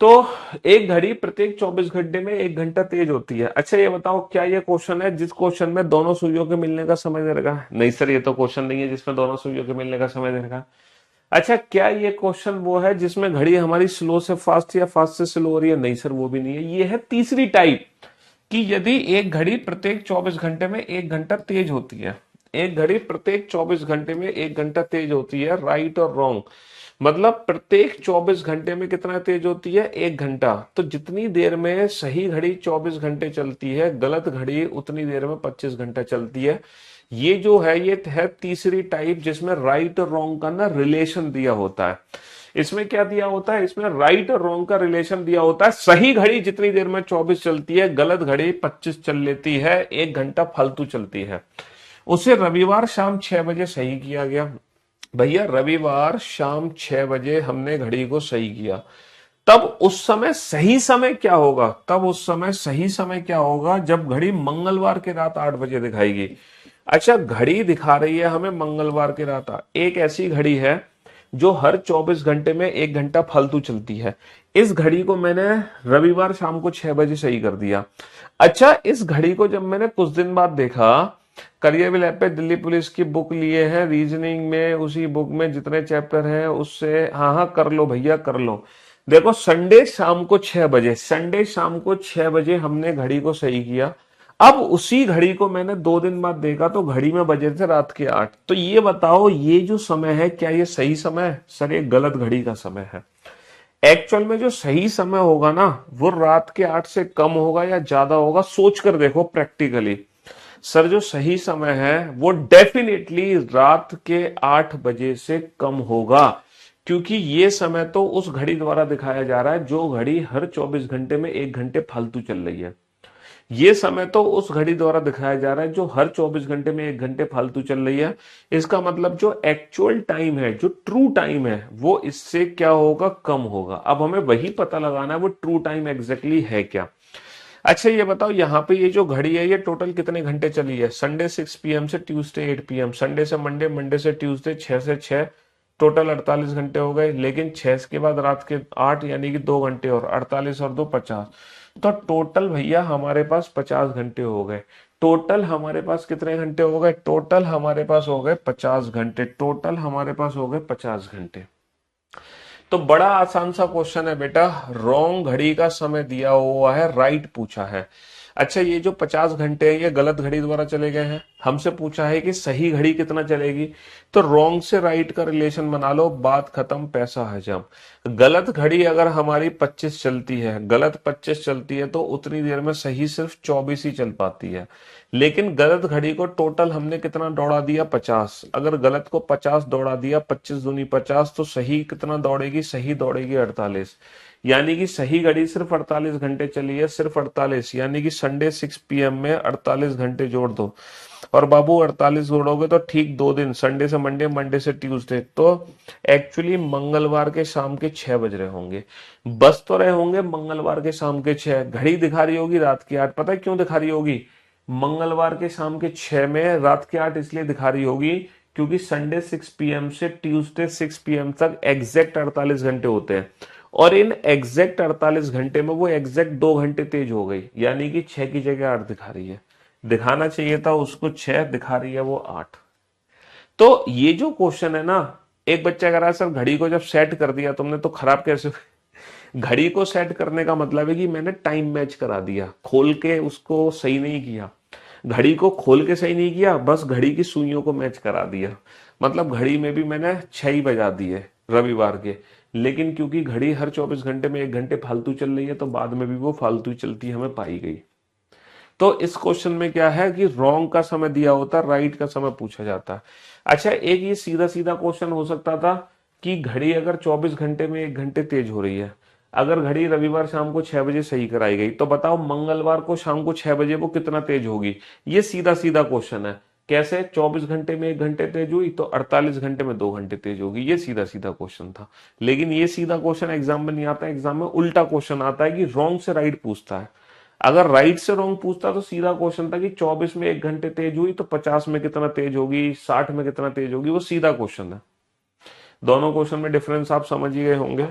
तो एक घड़ी प्रत्येक 24 घंटे में 1 घंटा तेज होती है। अच्छा ये बताओ, क्या ये क्वेश्चन है जिस क्वेश्चन में दोनों सुइयों के मिलने का समय दे रखा है? नहीं सर, ये तो क्वेश्चन नहीं है जिसमें दोनों सुइयों के मिलने का समय दे रखा है। अच्छा, क्या ये क्वेश्चन वो है जिसमें घड़ी हमारी स्लो से फास्ट या फास्ट से स्लो हो रही है? नहीं सर, वो भी नहीं है। ये है तीसरी टाइप, कि यदि एक घड़ी प्रत्येक 24 घंटे में 1 घंटा तेज होती है। एक घड़ी प्रत्येक 24 घंटे में 1 घंटा तेज होती है, राइट और रॉन्ग? मतलब प्रत्येक 24 घंटे में कितना तेज होती है? 1 घंटा। तो जितनी देर में सही घड़ी 24 घंटे चलती है, गलत घड़ी उतनी देर में 25 घंटा चलती है। ये जो है, ये है तीसरी टाइप, जिसमें राइट और रॉन्ग का ना रिलेशन दिया होता है। इसमें क्या दिया होता है? इसमें राइट और रॉन्ग का रिलेशन दिया होता है। सही घड़ी जितनी देर में 24 चलती है, गलत घड़ी 25 चल लेती है, 1 घंटा फालतू चलती है। उसे रविवार शाम 6 बजे सही किया गया। भैया रविवार शाम 6 बजे हमने घड़ी को सही किया। तब उस समय सही समय क्या होगा? तब उस समय सही समय क्या होगा? जब घड़ी मंगलवार के रात 8 बजे दिखाएगी। अच्छा, घड़ी दिखा रही है हमें मंगलवार की रात। एक ऐसी घड़ी है जो हर 24 घंटे में 1 घंटा फालतू चलती है। इस घड़ी को मैंने रविवार शाम को 6 बजे सही कर दिया। अच्छा, इस घड़ी को जब मैंने कुछ दिन बाद देखा, करियर ऐप पे दिल्ली पुलिस की बुक लिए हैं रीजनिंग में, उसी बुक में जितने चैप्टर हैं उससे, हाँ हाँ कर लो भैया कर लो। देखो, संडे शाम को 6 बजे हमने घड़ी को सही किया। अब उसी घड़ी को मैंने 2 दिन बाद देखा तो घड़ी में बजे थे रात के 8। तो ये बताओ, ये जो समय है क्या ये सही समय है? सर, ये गलत घड़ी का समय है। एक्चुअल में जो सही समय होगा ना, वो रात के 8 से कम होगा या ज्यादा होगा, सोच कर देखो प्रैक्टिकली। सर, जो सही समय है वो डेफिनेटली रात के 8 बजे से कम होगा, क्योंकि ये समय तो उस घड़ी द्वारा दिखाया जा रहा है जो घड़ी हर 24 घंटे में 1 घंटे फालतू चल रही है। ये समय तो उस घड़ी द्वारा दिखाया जा रहा है जो हर 24 घंटे में 1 घंटे फालतू चल रही है। इसका मतलब जो एक्चुअल टाइम है, जो ट्रू टाइम है, वो इससे क्या होगा, कम होगा। अब हमें वही पता लगाना है वो ट्रू टाइम एग्जैक्टली है क्या। अच्छा, ये बताओ, यहाँ पे ये जो घड़ी है ये टोटल कितने घंटे चली है? संडे 6 PM से ट्यूसडे 8 PM, संडे से मंडे, मंडे से ट्यूसडे 6 से 6, टोटल 48 घंटे हो गए। लेकिन 6 के बाद रात के 8, यानी कि 2 घंटे और 48 और 2 50। तो टोटल भैया हमारे पास 50 घंटे हो गए। टोटल हमारे पास कितने घंटे हो गए? टोटल हमारे पास हो गए 50 घंटे। टोटल हमारे पास हो गए 50 घंटे। तो बड़ा आसान सा क्वेश्चन है बेटा, रॉन्ग घड़ी का समय दिया हुआ है, राइट पूछा है। अच्छा, ये जो 50 घंटे हैं ये गलत घड़ी द्वारा चले गए हैं। हमसे पूछा है कि सही घड़ी कितना चलेगी, तो रॉन्ग से राइट का रिलेशन बना लो, बात खत्म, पैसा हजम। गलत घड़ी अगर हमारी 25 चलती है, गलत 25 चलती है, तो उतनी देर में सही सिर्फ 24 ही चल पाती है। लेकिन गलत घड़ी को टोटल हमने कितना दौड़ा दिया? 50। अगर गलत को 50 दौड़ा दिया, 25 दूनी 50, तो सही कितना दौड़ेगी? सही दौड़ेगी 48। यानी कि सही घड़ी सिर्फ 48 घंटे चली है, सिर्फ 48। यानी कि संडे 6 PM में 48 घंटे जोड़ दो। और बाबू 48 जोड़ोगे तो ठीक 2 दिन, संडे से मंडे, मंडे से ट्यूसडे, तो एक्चुअली मंगलवार के शाम के 6 बज रहे होंगे। बस तो रहे होंगे मंगलवार के शाम के 6। घड़ी दिखा रही होगी रात की 8। पता है क्यों दिखा रही होगी? मंगलवार के शाम के 6 में रात के 8 इसलिए दिखा रही होगी क्योंकि संडे 6 PM से ट्यूसडे 6 PM तक एग्जैक्ट 48 घंटे होते हैं। और इन एग्जैक्ट 48 घंटे में वो एग्जैक्ट 2 घंटे तेज हो गई, यानी कि 6 की जगह 8 दिखा रही है। दिखाना चाहिए था उसको 6, दिखा रही है वो 8। तो ये जो क्वेश्चन है ना, एक बच्चा कह रहा है सर घड़ी को जब सेट कर दिया तुमने तो खराब कैसे घड़ी को सेट करने का मतलब है कि मैंने टाइम मैच करा दिया, खोल के उसको सही नहीं किया। घड़ी को खोल के सही नहीं किया, बस घड़ी की सुइयों को मैच करा दिया। मतलब घड़ी में भी मैंने 6 ही बजा दिए रविवार के। लेकिन क्योंकि घड़ी हर 24 घंटे में 1 घंटे फालतू चल रही है, तो बाद में भी वो फालतू चलती हमें पाई गई। तो इस क्वेश्चन में क्या है कि रॉन्ग का समय दिया होता है, राइट का समय पूछा जाता है। अच्छा, एक ये सीधा सीधा क्वेश्चन हो सकता था कि घड़ी अगर 24 घंटे में 1 घंटे तेज हो रही है, अगर घड़ी रविवार शाम को 6 बजे सही कराई गई, तो बताओ मंगलवार को शाम को 6 बजे वो कितना तेज होगी। ये सीधा सीधा क्वेश्चन है। कैसे? 24 घंटे में 1 घंटे तेज हुई तो 48 घंटे में 2 घंटे तेज होगी। ये सीधा सीधा क्वेश्चन था। लेकिन ये सीधा क्वेश्चन एग्जाम में नहीं आता, एग्जाम में उल्टा क्वेश्चन आता है कि रॉन्ग से राइट पूछता है। अगर राइट से रॉन्ग पूछता तो सीधा क्वेश्चन था कि 24 में 1 घंटे तेज हुई तो 50 में कितना तेज होगी, 60 में कितना तेज होगी। वो सीधा क्वेश्चन है। दोनों क्वेश्चन में डिफरेंस आप समझ ही गए होंगे।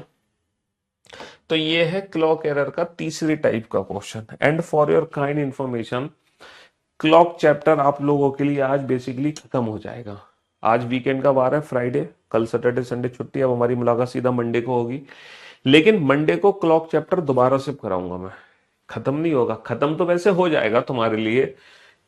तो ये है क्लॉक एरर का तीसरी टाइप का question. And for your kind information, clock chapter आप लोगों के लिए आज बेसिकली खत्म हो जाएगा। आज वीकेंड का वार है, फ्राइडे, कल सैटरडे संडे छुट्टी। अब हमारी मुलाकात सीधा मंडे को होगी। लेकिन मंडे को क्लॉक चैप्टर दोबारा से कराऊंगा मैं। खत्म नहीं होगा, खत्म तो वैसे हो जाएगा तुम्हारे लिए,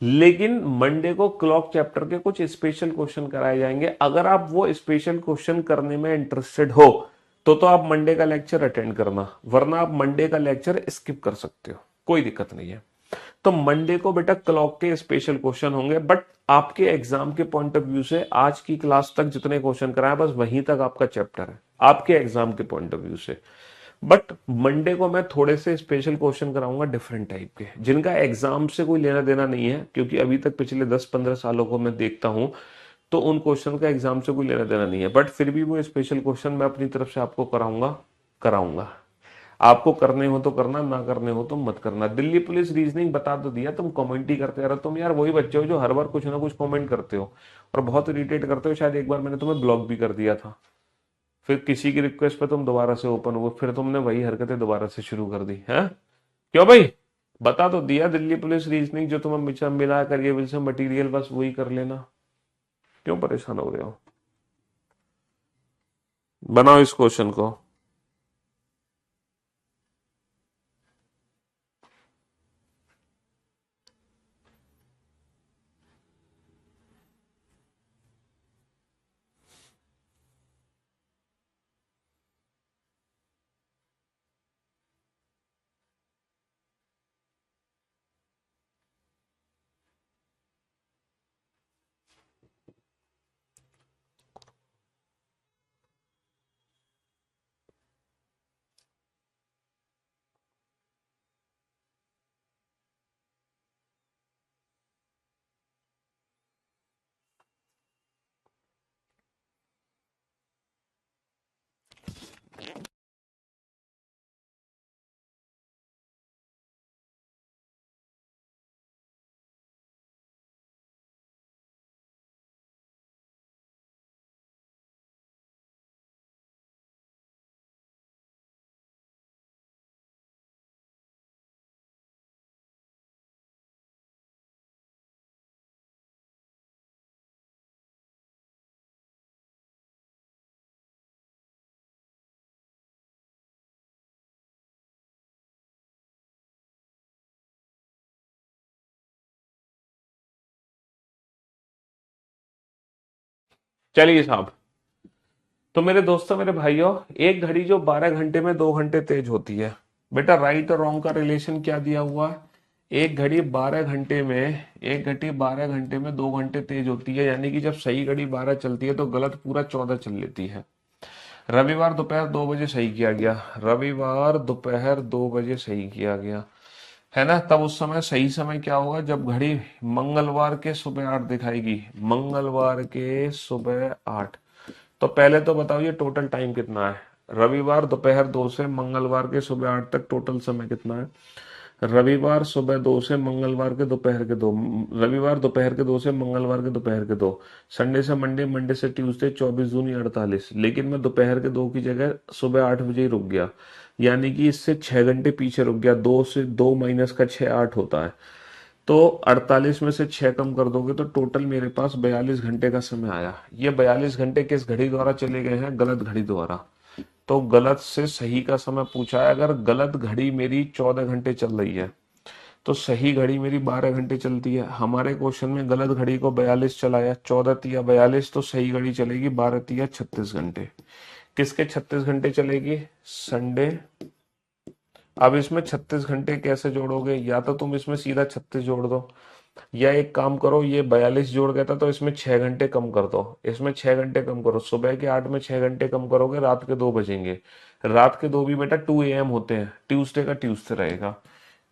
लेकिन मंडे को क्लॉक चैप्टर के कुछ स्पेशल क्वेश्चन कराए जाएंगे। अगर आप वो स्पेशल क्वेश्चन करने में इंटरेस्टेड हो तो आप मंडे का लेक्चर अटेंड करना, वरना आप मंडे का लेक्चर स्किप कर सकते हो, कोई दिक्कत नहीं है। तो मंडे को बेटा क्लॉक के स्पेशल क्वेश्चन होंगे, बट आपके एग्जाम के पॉइंट ऑफ व्यू से आज की क्लास तक जितने क्वेश्चन कराए बस वहीं तक आपका चैप्टर है, आपके एग्जाम के पॉइंट ऑफ व्यू से। बट मंडे को मैं थोड़े से स्पेशल क्वेश्चन कराऊंगा डिफरेंट टाइप के, जिनका एग्जाम से कोई लेना देना नहीं है, क्योंकि अभी तक पिछले 10-15 सालों को मैं देखता हूं तो उन क्वेश्चन का एग्जाम से कोई लेना देना नहीं है। बट फिर भी वो स्पेशल क्वेश्चन मैं अपनी तरफ से आपको कराऊंगा कराऊंगा। आपको करने हो तो करना, ना करने हो तो मत करना। दिल्ली पुलिस रीजनिंग बता तो दिया, तुम कमेंट ही करते रहो। तुम यार वही बच्चे हो जो हर बार कुछ ना कुछ कमेंट करते हो और बहुत इरिटेट करते हो। शायद एक बार मैंने तुम्हें ब्लॉक भी कर दिया था, फिर किसी की रिक्वेस्ट पे तुम दोबारा से ओपन हुए, फिर तुमने वही हरकतें दोबारा से शुरू कर दी है। क्यों भाई? बता तो दिया दिल्ली पुलिस रीजनिंग जो तुम्हें मिला कर, ये विल्सन मटेरियल, बस वही कर लेना। क्यों परेशान हो रहे हो? बनाओ इस क्वेश्चन को। चलिए साहब, तो मेरे दोस्तों, मेरे भाइयों, एक घड़ी जो 12 घंटे में 2 घंटे तेज होती है, बेटा राइट और रॉन्ग का रिलेशन क्या दिया हुआ है? एक घड़ी 12 घंटे में 2 घंटे तेज होती है, यानी कि जब सही घड़ी 12 चलती है तो गलत पूरा 14 चल लेती है। रविवार दोपहर 2 बजे सही किया गया, रविवार दोपहर 2 बजे सही किया गया, है ना? तब उस समय सही समय क्या होगा? जब घड़ी मंगलवार के सुबह 8 दिखाएगी, मंगलवार के सुबह 8। तो पहले तो बताओ ये टोटल टाइम कितना है? रविवार दोपहर 2 से मंगलवार के सुबह 8 तक टोटल समय कितना है? रविवार सुबह 2 से मंगलवार के दोपहर के 2, रविवार दोपहर के 2 से मंगलवार के दोपहर के 2, संडे से मंडे, मंडे से ट्यूसडे, 24 दूनी 48। लेकिन मैं दोपहर के 2 की जगह सुबह 8 बजे ही रुक गया, यानी कि इससे 6 घंटे पीछे रुक गया। 2 माइनस का 6 8 होता है। तो 48 में से 6 कम कर दोगे तो टोटल मेरे पास 42 घंटे का समय आया। ये 42 घंटे किस घड़ी द्वारा चले गए हैं? गलत घड़ी द्वारा। तो गलत से सही का समय पूछा है। अगर गलत घड़ी मेरी 14 घंटे चल रही है तो सही घड़ी मेरी 12 घंटे चलती है। हमारे क्वेश्चन में गलत घड़ी को 42 चलाया, 14 तिया 42, तो सही घड़ी चलेगी 12 तिया 36 घंटे। किसके 36 घंटे चलेगी? संडे। अब इसमें 36 घंटे कैसे जोड़ोगे? या तो तुम इसमें सीधा 36 जोड़ दो, या एक काम करो, ये 42 जोड़ गया था तो इसमें 6 घंटे कम कर दो। इसमें 6 घंटे कम करो, सुबह के 8 में 6 घंटे कम करोगे, रात के 2 बजेंगे। रात के 2 भी बेटा 2 AM होते हैं। ट्यूसडे का ट्यूसडे रहेगा,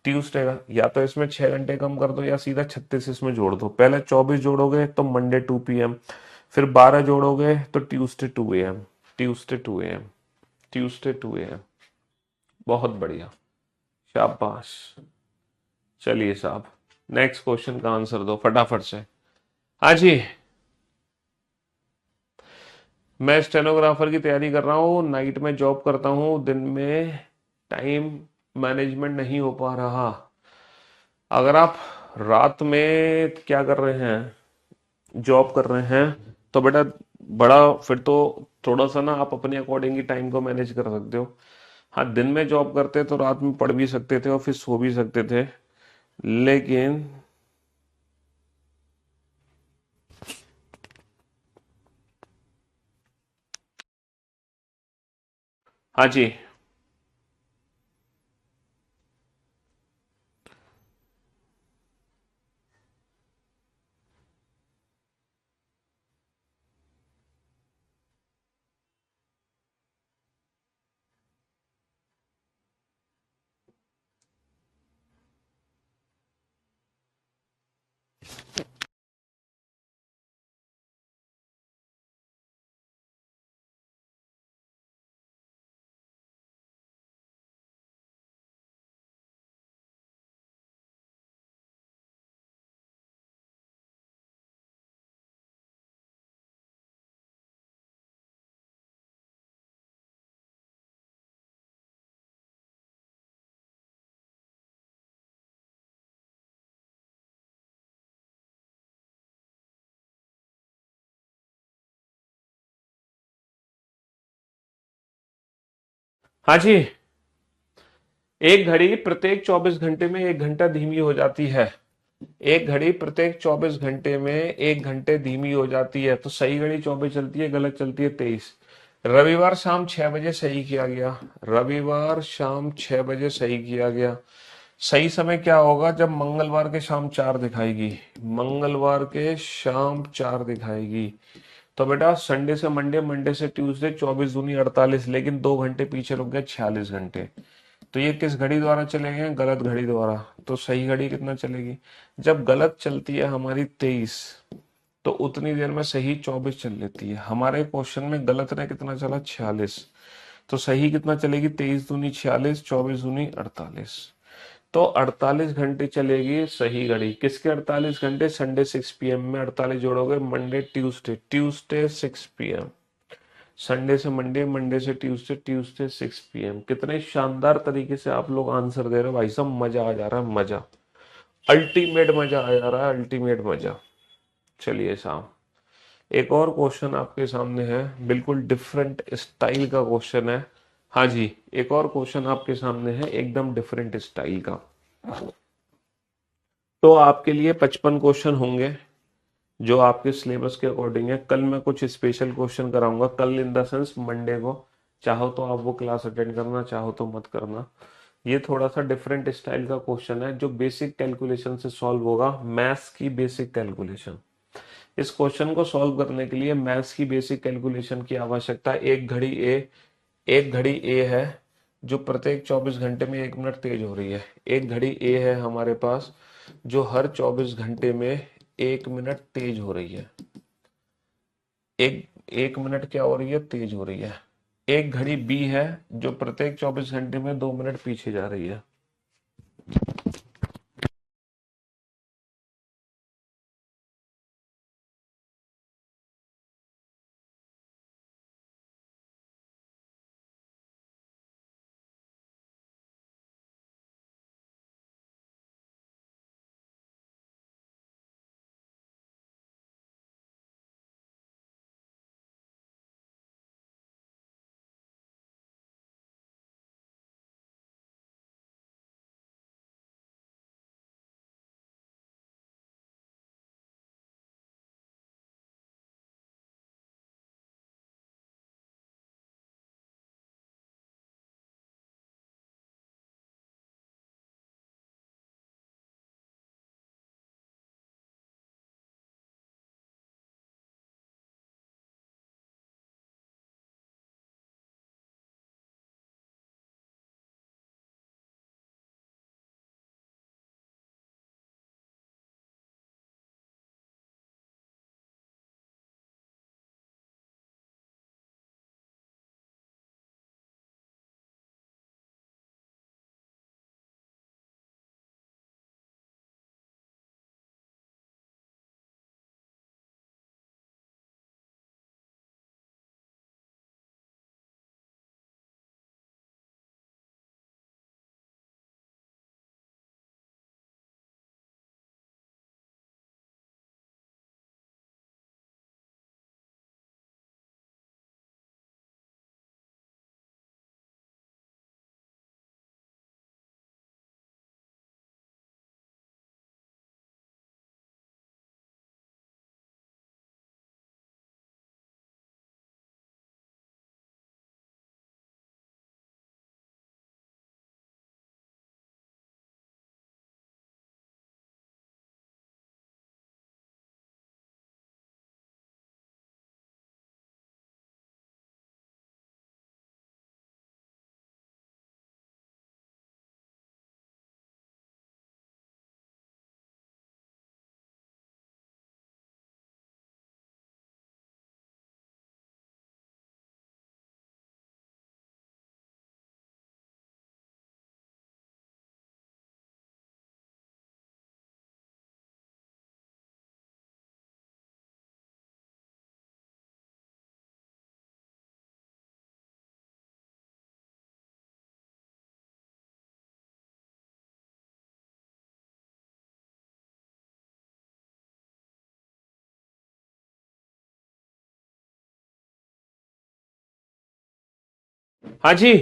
ट्यूसडे का। या तो इसमें 6 घंटे कम कर दो या सीधा 36 इसमें जोड़ दो। पहले 24 जोड़ोगे तो मंडे 2 PM, फिर 12 जोड़ोगे तो Tuesday 2 AM, Tuesday 2 AM, Tuesday 2 AM। बहुत बढ़िया, शाबाश। चलिए साहब, नेक्स्ट क्वेश्चन का आंसर दो फटाफट से। हाँ जी। मैं स्टेनोग्राफर की तैयारी कर रहा हूँ, नाइट में जॉब करता हूँ, दिन में टाइम मैनेजमेंट नहीं हो पा रहा। अगर आप रात में क्या कर रहे हैं, जॉब कर रहे हैं, तो बेटा बड़ा फिर तो थोड़ा सा ना आप अपने अकॉर्डिंग ही टाइम को मैनेज कर सकते हो। हाँ, दिन में जॉब करते तो रात में पढ़ भी सकते थे और फिर सो भी सकते थे, लेकिन हाँ जी। हाँ जी। एक घड़ी प्रत्येक 24 घंटे में 1 घंटा धीमी हो जाती है। एक घड़ी प्रत्येक 24 घंटे में 1 घंटे धीमी हो जाती है। तो सही घड़ी 24 चलती है, गलत चलती है 23। रविवार शाम 6 बजे सही किया गया। रविवार शाम 6 बजे सही किया गया। सही समय क्या होगा जब मंगलवार के शाम 4 दिखाएगी। मंगलवार के शाम 4 दिखाएगी। तो बेटा संडे से मंडे, मंडे से ट्यूसडे, 24 दूनी 48, लेकिन 2 घंटे पीछे रुक गए, 46 घंटे। तो ये किस घड़ी द्वारा चलेंगे? गलत घड़ी द्वारा। तो सही घड़ी कितना चलेगी? जब गलत चलती है हमारी 23, तो उतनी देर में सही 24 चल लेती है। हमारे क्वेश्चन में गलत ने कितना चला? 46। तो सही कितना चलेगी? 23 दूनी 46, 24 दूनी 48। तो 48 घंटे चलेगी सही घड़ी। किसके 48 घंटे? संडे 6 PM में 48 जोड़ोगे, Monday Tuesday, Tuesday 6 PM। Sunday से मंडे, मंडे से ट्यूसडे, ट्यूसडे 6 PM। कितने शानदार तरीके से आप लोग आंसर दे रहे हो भाई साहब, मजा आ जा रहा है, मजा, अल्टीमेट मजा आ जा रहा है, अल्टीमेट मजा। चलिए साहब, एक और क्वेश्चन आपके सामने है, बिल्कुल डिफरेंट स्टाइल का क्वेश्चन है। हाँ जी, एक और क्वेश्चन आपके सामने है एकदम डिफरेंट स्टाइल का। तो आपके लिए 55 क्वेश्चन होंगे जो आपके सिलेबस के अकॉर्डिंग है। कल मैं कुछ स्पेशल क्वेश्चन कराऊंगा, कल इन द सेंस मंडे को। चाहो तो आप वो क्लास अटेंड करना, चाहो तो मत करना। ये थोड़ा सा डिफरेंट स्टाइल का क्वेश्चन है जो बेसिक कैलकुलेशन से सॉल्व होगा, मैथ्स की बेसिक कैलकुलेशन। इस क्वेश्चन को सॉल्व करने के लिए मैथ्स की बेसिक कैलकुलेशन की आवश्यकता है। एक घड़ी ए है जो प्रत्येक 24 घंटे में 1 मिनट तेज हो रही है। एक घड़ी ए है हमारे पास जो हर 24 घंटे में 1 मिनट तेज हो रही है। एक 1 मिनट क्या हो रही है? तेज हो रही है। एक घड़ी बी है जो प्रत्येक 24 घंटे में 2 मिनट पीछे जा रही है। हाँ जी,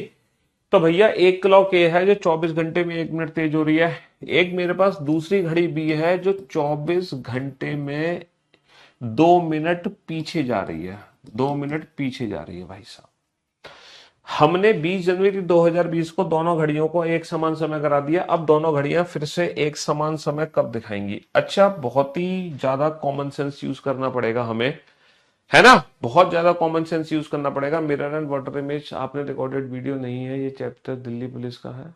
तो भैया एक क्लॉक ये है जो 24 घंटे में 1 मिनट तेज हो रही है, एक मेरे पास दूसरी घड़ी भी है जो 24 घंटे में 2 मिनट पीछे जा रही है, 2 मिनट पीछे जा रही है भाई साहब। हमने 20 जनवरी 2020 को दोनों घड़ियों को एक समान समय करा दिया, अब दोनों घड़ियां फिर से एक समान समय कब दिखाएंगी? अच्छा, बहुत ही ज्यादा कॉमन सेंस यूज करना पड़ेगा हमें, है ना, बहुत ज्यादा कॉमन सेंस यूज करना पड़ेगा। मिरर एंड वाटर इमेज आपने रिकॉर्डेड वीडियो नहीं है, ये चैप्टर दिल्ली पुलिस का है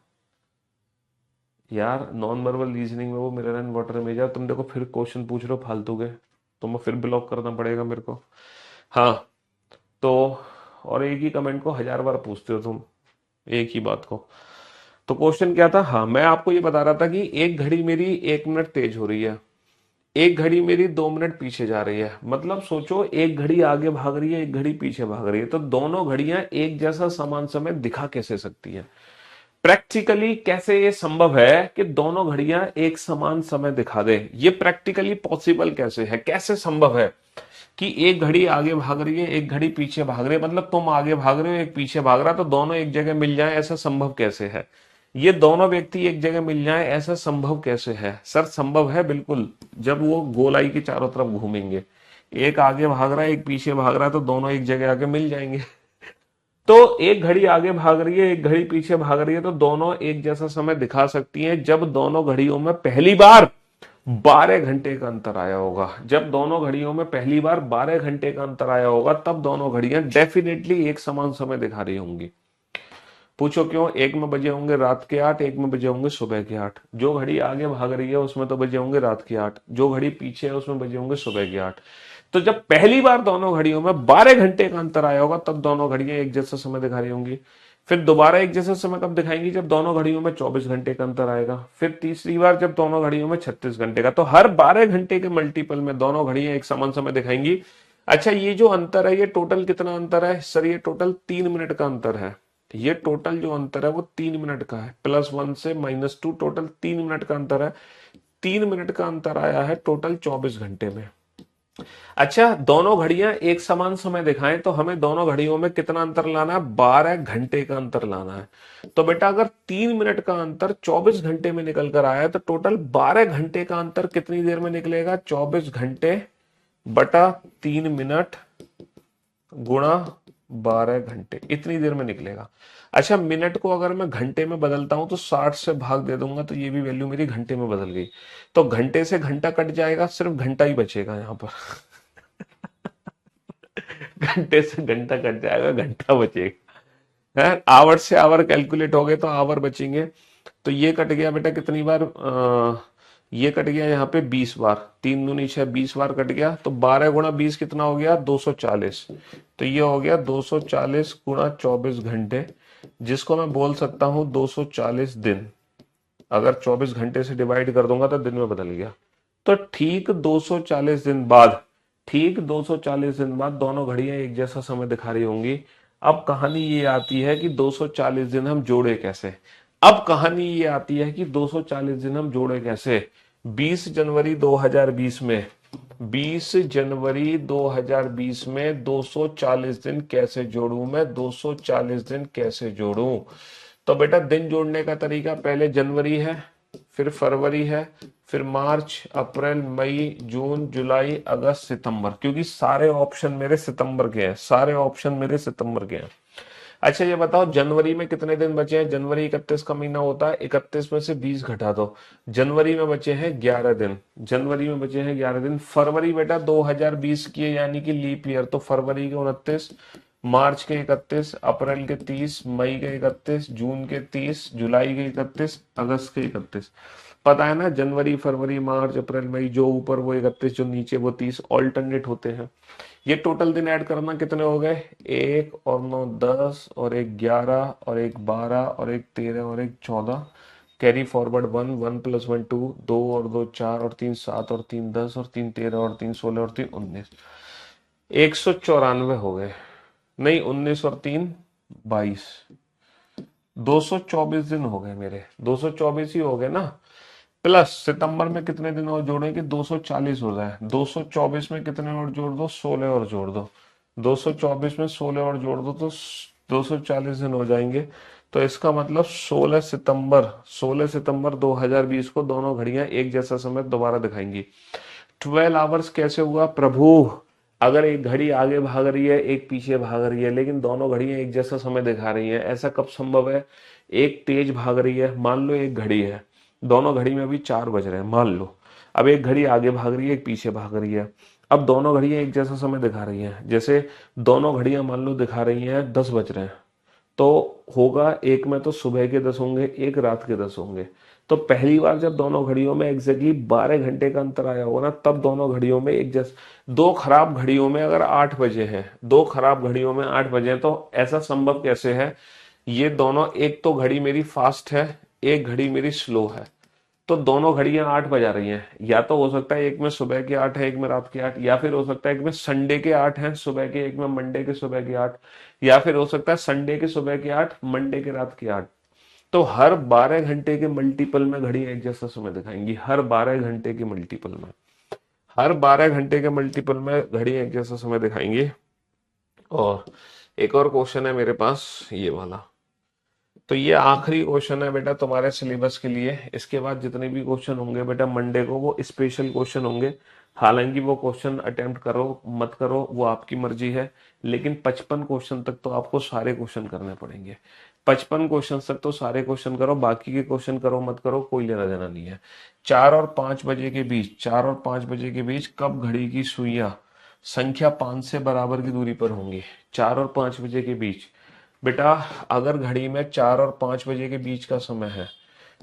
यार, नॉन वर्बल रीजनिंग में वो मिरर एंड वाटर इमेज है। तुम देखो फिर क्वेश्चन पूछ रहे हो फालतू के, तुम्हें फिर ब्लॉक करना पड़ेगा मेरे को। हाँ, तो और एक ही कमेंट को 1000 बार पूछते हो तुम, एक ही बात को। तो क्वेश्चन क्या था? हाँ, मैं आपको ये बता रहा था कि एक घड़ी मेरी 1 मिनट तेज हो रही है, एक घड़ी मेरी 2 मिनट पीछे जा रही है। मतलब सोचो, एक घड़ी आगे भाग रही है, एक घड़ी पीछे भाग रही है, तो दोनों घड़ियां एक जैसा समान समय दिखा कैसे सकती है? प्रैक्टिकली कैसे ये संभव है कि दोनों घड़ियां एक समान समय दिखा दे? ये प्रैक्टिकली पॉसिबल कैसे है, कैसे संभव है कि एक घड़ी आगे भाग रही है, एक घड़ी पीछे भाग रही है? मतलब तुम आगे भाग रहे हो, एक पीछे भाग रहा है, तो दोनों एक जगह मिल जाए, ऐसा संभव कैसे है? ये दोनों व्यक्ति एक जगह मिल जाए, ऐसा संभव कैसे है? सर संभव है बिल्कुल, जब वो गोलाई के चारों तरफ घूमेंगे। एक आगे भाग रहा है, एक पीछे भाग रहा है, तो दोनों एक जगह आके मिल जाएंगे। तो एक घड़ी आगे भाग रही है, एक घड़ी पीछे भाग रही है, तो दोनों एक जैसा समय दिखा सकती हैं जब दोनों घड़ियों में पहली बार 12 घंटे का अंतर आया होगा। जब दोनों घड़ियों में पहली बार 12 घंटे का अंतर आया होगा, तब दोनों घड़ियां डेफिनेटली एक समान समय दिखा रही होंगी। पूछो क्यों? एक में बजे होंगे रात के 8, एक में बजे होंगे सुबह के 8। जो घड़ी आगे भाग रही है उसमें तो बजे होंगे रात के 8, जो घड़ी पीछे है उसमें बजे होंगे सुबह के 8। तो जब पहली बार दोनों घड़ियों में 12 घंटे का अंतर आया होगा, तब दोनों घड़ियां एक जैसा समय दिखा रही होंगी। फिर दोबारा एक जैसा समय कब दिखाएंगी? जब दोनों घड़ियों में 24 घंटे का अंतर आएगा। फिर तीसरी बार जब दोनों घड़ियों में 36 घंटे का। तो हर 12 घंटे के मल्टीपल में दोनों घड़ियां एक समान समय दिखाएंगी। अच्छा, ये जो अंतर है, ये टोटल कितना अंतर है? सर ये टोटल 3 मिनट का अंतर है। ये टोटल जो अंतर है वो 3 मिनट का है, +1 से -2, टोटल 3 मिनट का अंतर है। 3 मिनट का अंतर आया है टोटल 24 घंटे में। अच्छा, दोनों घड़ियां एक समान समय दिखाएं तो हमें दोनों घड़ियों में कितना अंतर लाना है? 12 घंटे का अंतर लाना है। तो बेटा अगर 3 मिनट का अंतर 24 घंटे में निकल कर आया है, तो टोटल 12 घंटे का अंतर कितनी देर में निकलेगा? 24 घंटे बटा 3 मिनट गुणा 12 घंटे, इतनी देर में निकलेगा। अच्छा, मिनट को अगर मैं घंटे में बदलता हूं तो 60 से भाग दे दूंगा, तो ये भी वैल्यू मेरी घंटे में बदल गई। तो घंटे से घंटा कट जाएगा, सिर्फ घंटा ही बचेगा यहां पर। घंटे से घंटा कट जाएगा, घंटा बचेगा है। आवर से आवर कैलकुलेट हो गए तो आवर बचेंगे। तो ये कट गया बेटा कितनी बार? ये कट गया यहाँ पे 20 बार, 3 दूनी 6, 20 बार कट गया। तो 12 × 20 कितना हो गया? 240। तो ये हो गया 240 × 24 घंटे, जिसको मैं बोल सकता हूं 240 दिन। अगर 24 घंटे से डिवाइड कर दूंगा तो दिन में बदल गया। तो ठीक 240 दिन बाद, ठीक 240 दिन बाद दोनों घड़ियां एक जैसा समय दिखा रही होंगी। अब कहानी ये आती है कि 240 दिन हम जोड़े कैसे? अब कहानी ये आती है कि 240 दिन हम जोड़े कैसे? 20 जनवरी 2020 में, 20 जनवरी 2020 में 240 दिन कैसे जोड़ूं मैं? 240 दिन कैसे जोड़ूं? तो बेटा दिन जोड़ने का तरीका, पहले जनवरी है, फिर फरवरी है, फिर मार्च, अप्रैल, मई, जून, जुलाई, अगस्त, सितंबर, क्योंकि सारे ऑप्शन मेरे सितंबर के हैं, सारे ऑप्शन मेरे सितंबर के हैं। अच्छा ये बताओ, जनवरी में कितने दिन बचे हैं? जनवरी 31 का महीना होता है, 31 में से 20 घटा दो, जनवरी में बचे हैं 11 दिन। जनवरी में बचे हैं 11 दिन। फरवरी बेटा 2020 की है, यानी कि लीप ईयर, तो फरवरी के 29, मार्च के 31, अप्रैल के 30, मई के 31, जून के 30, जुलाई के 31, अगस्त के 31। पता है ना, जनवरी, फरवरी, मार्च, अप्रैल, मई, जो ऊपर वो 31, जो नीचे वो 30, ऑल्टरनेट होते हैं। ये टोटल दिन ऐड करना कितने हो गए? 1 और 9 10 और 1 11 और 1 12 और 1 13 और 1 14, कैरी फॉरवर्ड 1, 1 + 1 2, 2 और 2 4 और 3 7 और 3 10 और 3 13 और 3 16 और 3 19, 194 हो गए। नहीं, 19 और 3 22, 224 दिन हो गए मेरे, 224 ही हो गए ना। प्लस सितंबर में कितने दिन और जोड़े कि 240 हो जाए। 224 में कितने और जोड़ दो? 16 और जोड़ दो। 224 में 16 और जोड़ दो तो 240 दिन हो जाएंगे। तो इसका मतलब 16 सितंबर 2020 को दोनों घड़ियां एक जैसा समय दोबारा दिखाएंगी। 12 आवर्स कैसे हुआ प्रभु? अगर एक घड़ी आगे भाग रही है, एक पीछे भाग रही है, लेकिन दोनों घड़ियां एक जैसा समय दिखा रही हैं, ऐसा कब संभव है? एक तेज भाग रही है, मान लो एक घड़ी है, दोनों घड़ी में अभी 4 बज रहे हैं मान लो। अब एक घड़ी आगे भाग रही है, एक पीछे भाग रही है। अब दोनों घड़ियां एक जैसा समय दिखा रही हैं, जैसे दोनों घड़ियां मान लो दिखा रही हैं 10 बज रहे हैं, तो होगा एक में तो सुबह के 10 होंगे, एक रात के 10 होंगे। तो पहली बार जब दोनों घड़ियों में एग्जैक्टली 12 घंटे का अंतर आया होगा ना, तब दोनों घड़ियों में एक जैसे, दो खराब घड़ियों में अगर 8 बजे हैं, दो खराब घड़ियों में 8 बजे हैं, तो ऐसा संभव कैसे है? ये दोनों, एक तो घड़ी मेरी फास्ट है, एक घड़ी मेरी स्लो है, तो दोनों घड़ियां 8 बजा रही हैं। या तो हो सकता है एक में सुबह के 8 है, एक में रात के 8, या फिर हो सकता है एक में संडे के 8 हैं सुबह के, एक में मंडे के सुबह के 8, या फिर हो सकता है संडे के सुबह के 8, मंडे के रात के 8। तो हर 12 घंटे के मल्टीपल में घड़ी एक जैसा समय दिखाएंगी, हर 12 घंटे के मल्टीपल में, हर 12 घंटे के मल्टीपल में घड़ी एक जैसा समय दिखाएंगी। और एक और क्वेश्चन है मेरे पास, ये वाला। तो ये आखिरी क्वेश्चन है बेटा तुम्हारे सिलेबस के लिए। इसके बाद जितने भी क्वेश्चन होंगे बेटा मंडे को, वो स्पेशल क्वेश्चन होंगे। हालांकि वो क्वेश्चन अटेम्प्ट करो मत करो वो आपकी मर्जी है, लेकिन 55 क्वेश्चन तक तो आपको सारे क्वेश्चन करने पड़ेंगे। 55 क्वेश्चन तक तो सारे क्वेश्चन करो, बाकी के क्वेश्चन करो मत करो कोई लेना देना नहीं है। 4 और 5 बजे के बीच, 4 और 5 बजे के बीच कब घड़ी की सुइयां संख्या 5 से बराबर की दूरी पर होंगी? 4 और 5 बजे के बीच बेटा, अगर घड़ी में 4 और 5 बजे के बीच का समय है,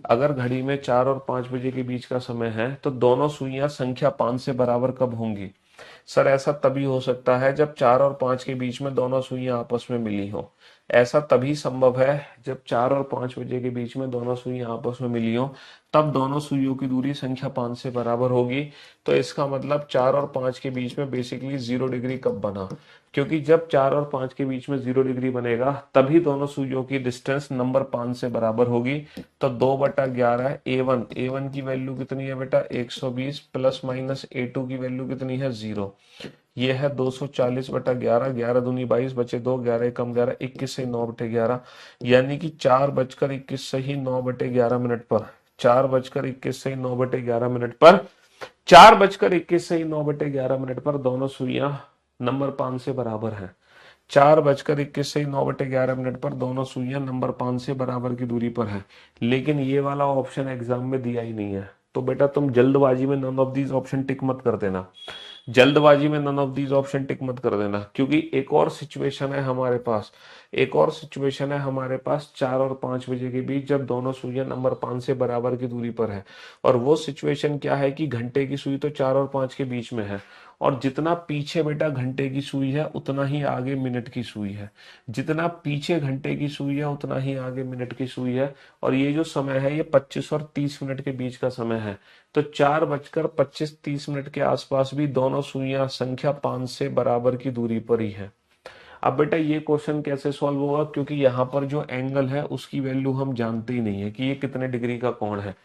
अगर घड़ी में 4 और 5 बजे के बीच का समय है, तो दोनों सुइयां संख्या 5 से बराबर कब होंगी? सर ऐसा तभी हो सकता है जब 4 और 5 के बीच में दोनों सुइयां आपस में मिली हो। ऐसा तभी संभव है जब 4 और 5 बजे के बीच में दोनों सुइयां आपस में मिली हो, तब दोनों सुइयों की दूरी संख्या 5 से बराबर होगी। तो इसका मतलब 4 और 5 के बीच में बेसिकली 0 डिग्री कब बना? क्योंकि जब 4 और 5 के बीच में 0 डिग्री बनेगा, तभी दोनों सुइयों की डिस्टेंस नंबर 5 से बराबर होगी। तो 2/11 A1 की वैल्यू कितनी है बेटा? 120 प्लस माइनस A2 की वैल्यू कितनी है? 0। ये है 240/11, 11 दूनी 22, बचे 2, 11 कम 11, 21 से 9/11, यानी कि 4:21 से ही 9/11 पर, 4:21 से 9/11 पर, 4:21 से 9/11 पर दोनों सुइयां नंबर 5 से बराबर है। 4:21 से 9/11 पर दोनों सुइयां नंबर 5 से बराबर की दूरी पर है। लेकिन ये वाला ऑप्शन एग्जाम में दिया ही नहीं है, तो बेटा तुम जल्दबाजी में none of these option tick मत कर देना। जल्दबाजी में none of these option tick मत कर देना, क्योंकि एक और सिचुएशन है हमारे पास, एक और सिचुएशन है हमारे पास 4 और 5 बजे के बीच, जब दोनों सुइयां नंबर 5 से बराबर की दूरी पर है। और वो सिचुएशन क्या है कि घंटे की सुई तो 4 और 5 के बीच में है, और जितना पीछे बेटा घंटे की सुई है उतना ही आगे मिनट की सुई है, जितना पीछे घंटे की सुई है उतना ही आगे मिनट की सुई है। और ये जो समय है ये 25 और 30 मिनट के बीच का समय है। तो 4:25-30 के आसपास भी दोनों सुइयां संख्या 5 से बराबर की दूरी पर ही है। अब बेटा ये क्वेश्चन कैसे सॉल्व होगा? क्योंकि यहाँ पर जो एंगल है उसकी वैल्यू हम जानते ही नहीं है कि ये कितने डिग्री का कोण है,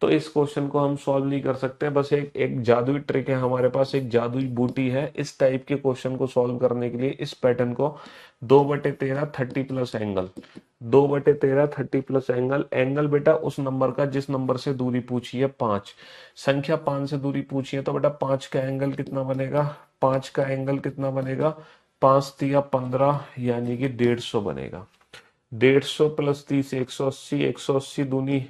तो इस क्वेश्चन को हम सॉल्व नहीं कर सकते। बस एक एक जादुई ट्रिक है हमारे पास, एक जादुई बूटी है इस टाइप के क्वेश्चन को सॉल्व करने के लिए, इस पैटर्न को। 2/13 30 plus angle, 2/13 30 plus angle, angle बेटा उस नंबर का जिस नंबर से दूरी पूछी है 5, संख्या 5 से दूरी पूछी है, तो बेटा 5 का एंगल कितना बनेगा? 5 का एंगल कितना बनेगा? 5×3 = 15, यानी कि 150 बनेगा। 150 प्लस 30 180, 180 दूनी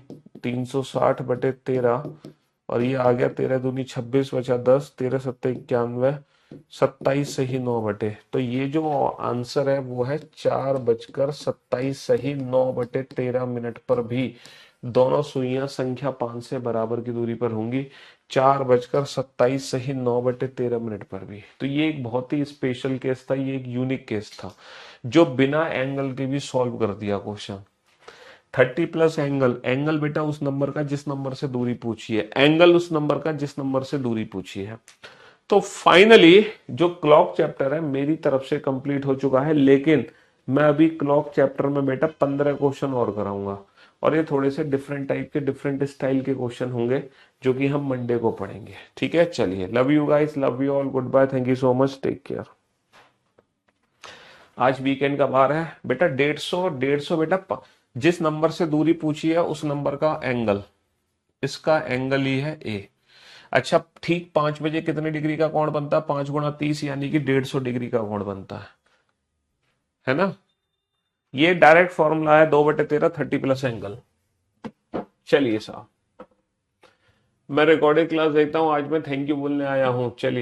360/13, और ये आ गया 13 दूनी 26, बचा 10, 13 सत्ते 91, 27 सही 9 बटे। तो ये जो आंसर है वो है 4:27 सही 9/13 पर भी दोनों सुइयां संख्या 5 से बराबर की दूरी पर होंगी, 4:27 सही 9/13 पर भी। तो ये एक बहुत ही स्पेशल केस था, ये एक यूनिक केस था जो बिना एंगल के भी सॉल्व कर दिया क्वेश्चन। 30 प्लस एंगल, एंगल बेटा उस नंबर का जिस नंबर से दूरी पूछी है, एंगल उस नंबर का जिस नंबर से दूरी पूछी है। तो फाइनली जो क्लॉक चैप्टर है मेरी तरफ से कंप्लीट हो चुका है, लेकिन मैं अभी क्लॉक चैप्टर में बेटा 15 क्वेश्चन और कराऊंगा, और ये थोड़े से डिफरेंट टाइप के डिफरेंट स्टाइल के क्वेश्चन होंगे जो कि हम मंडे को पढ़ेंगे। ठीक है, चलिए, love you guys, love you all, good bye, thank you so much, take care. आज वीकेंड का बार है बेटा, 150 बेटा जिस नंबर से दूरी पूछी है उस नंबर का एंगल, इसका एंगल ही है ए। अच्छा, ठीक 5 बजे कितने डिग्री का कोण बनता है? 5 गुणा 30 यानी कि 150 डिग्री का कोण बनता है ना? ये डायरेक्ट फॉर्मूला है 2/13 30 प्लस एंगल। चलिए साहब, मैं रिकॉर्डेड क्लास देखता हूं, आज मैं थैंक यू बोलने आया हूं। चलिए।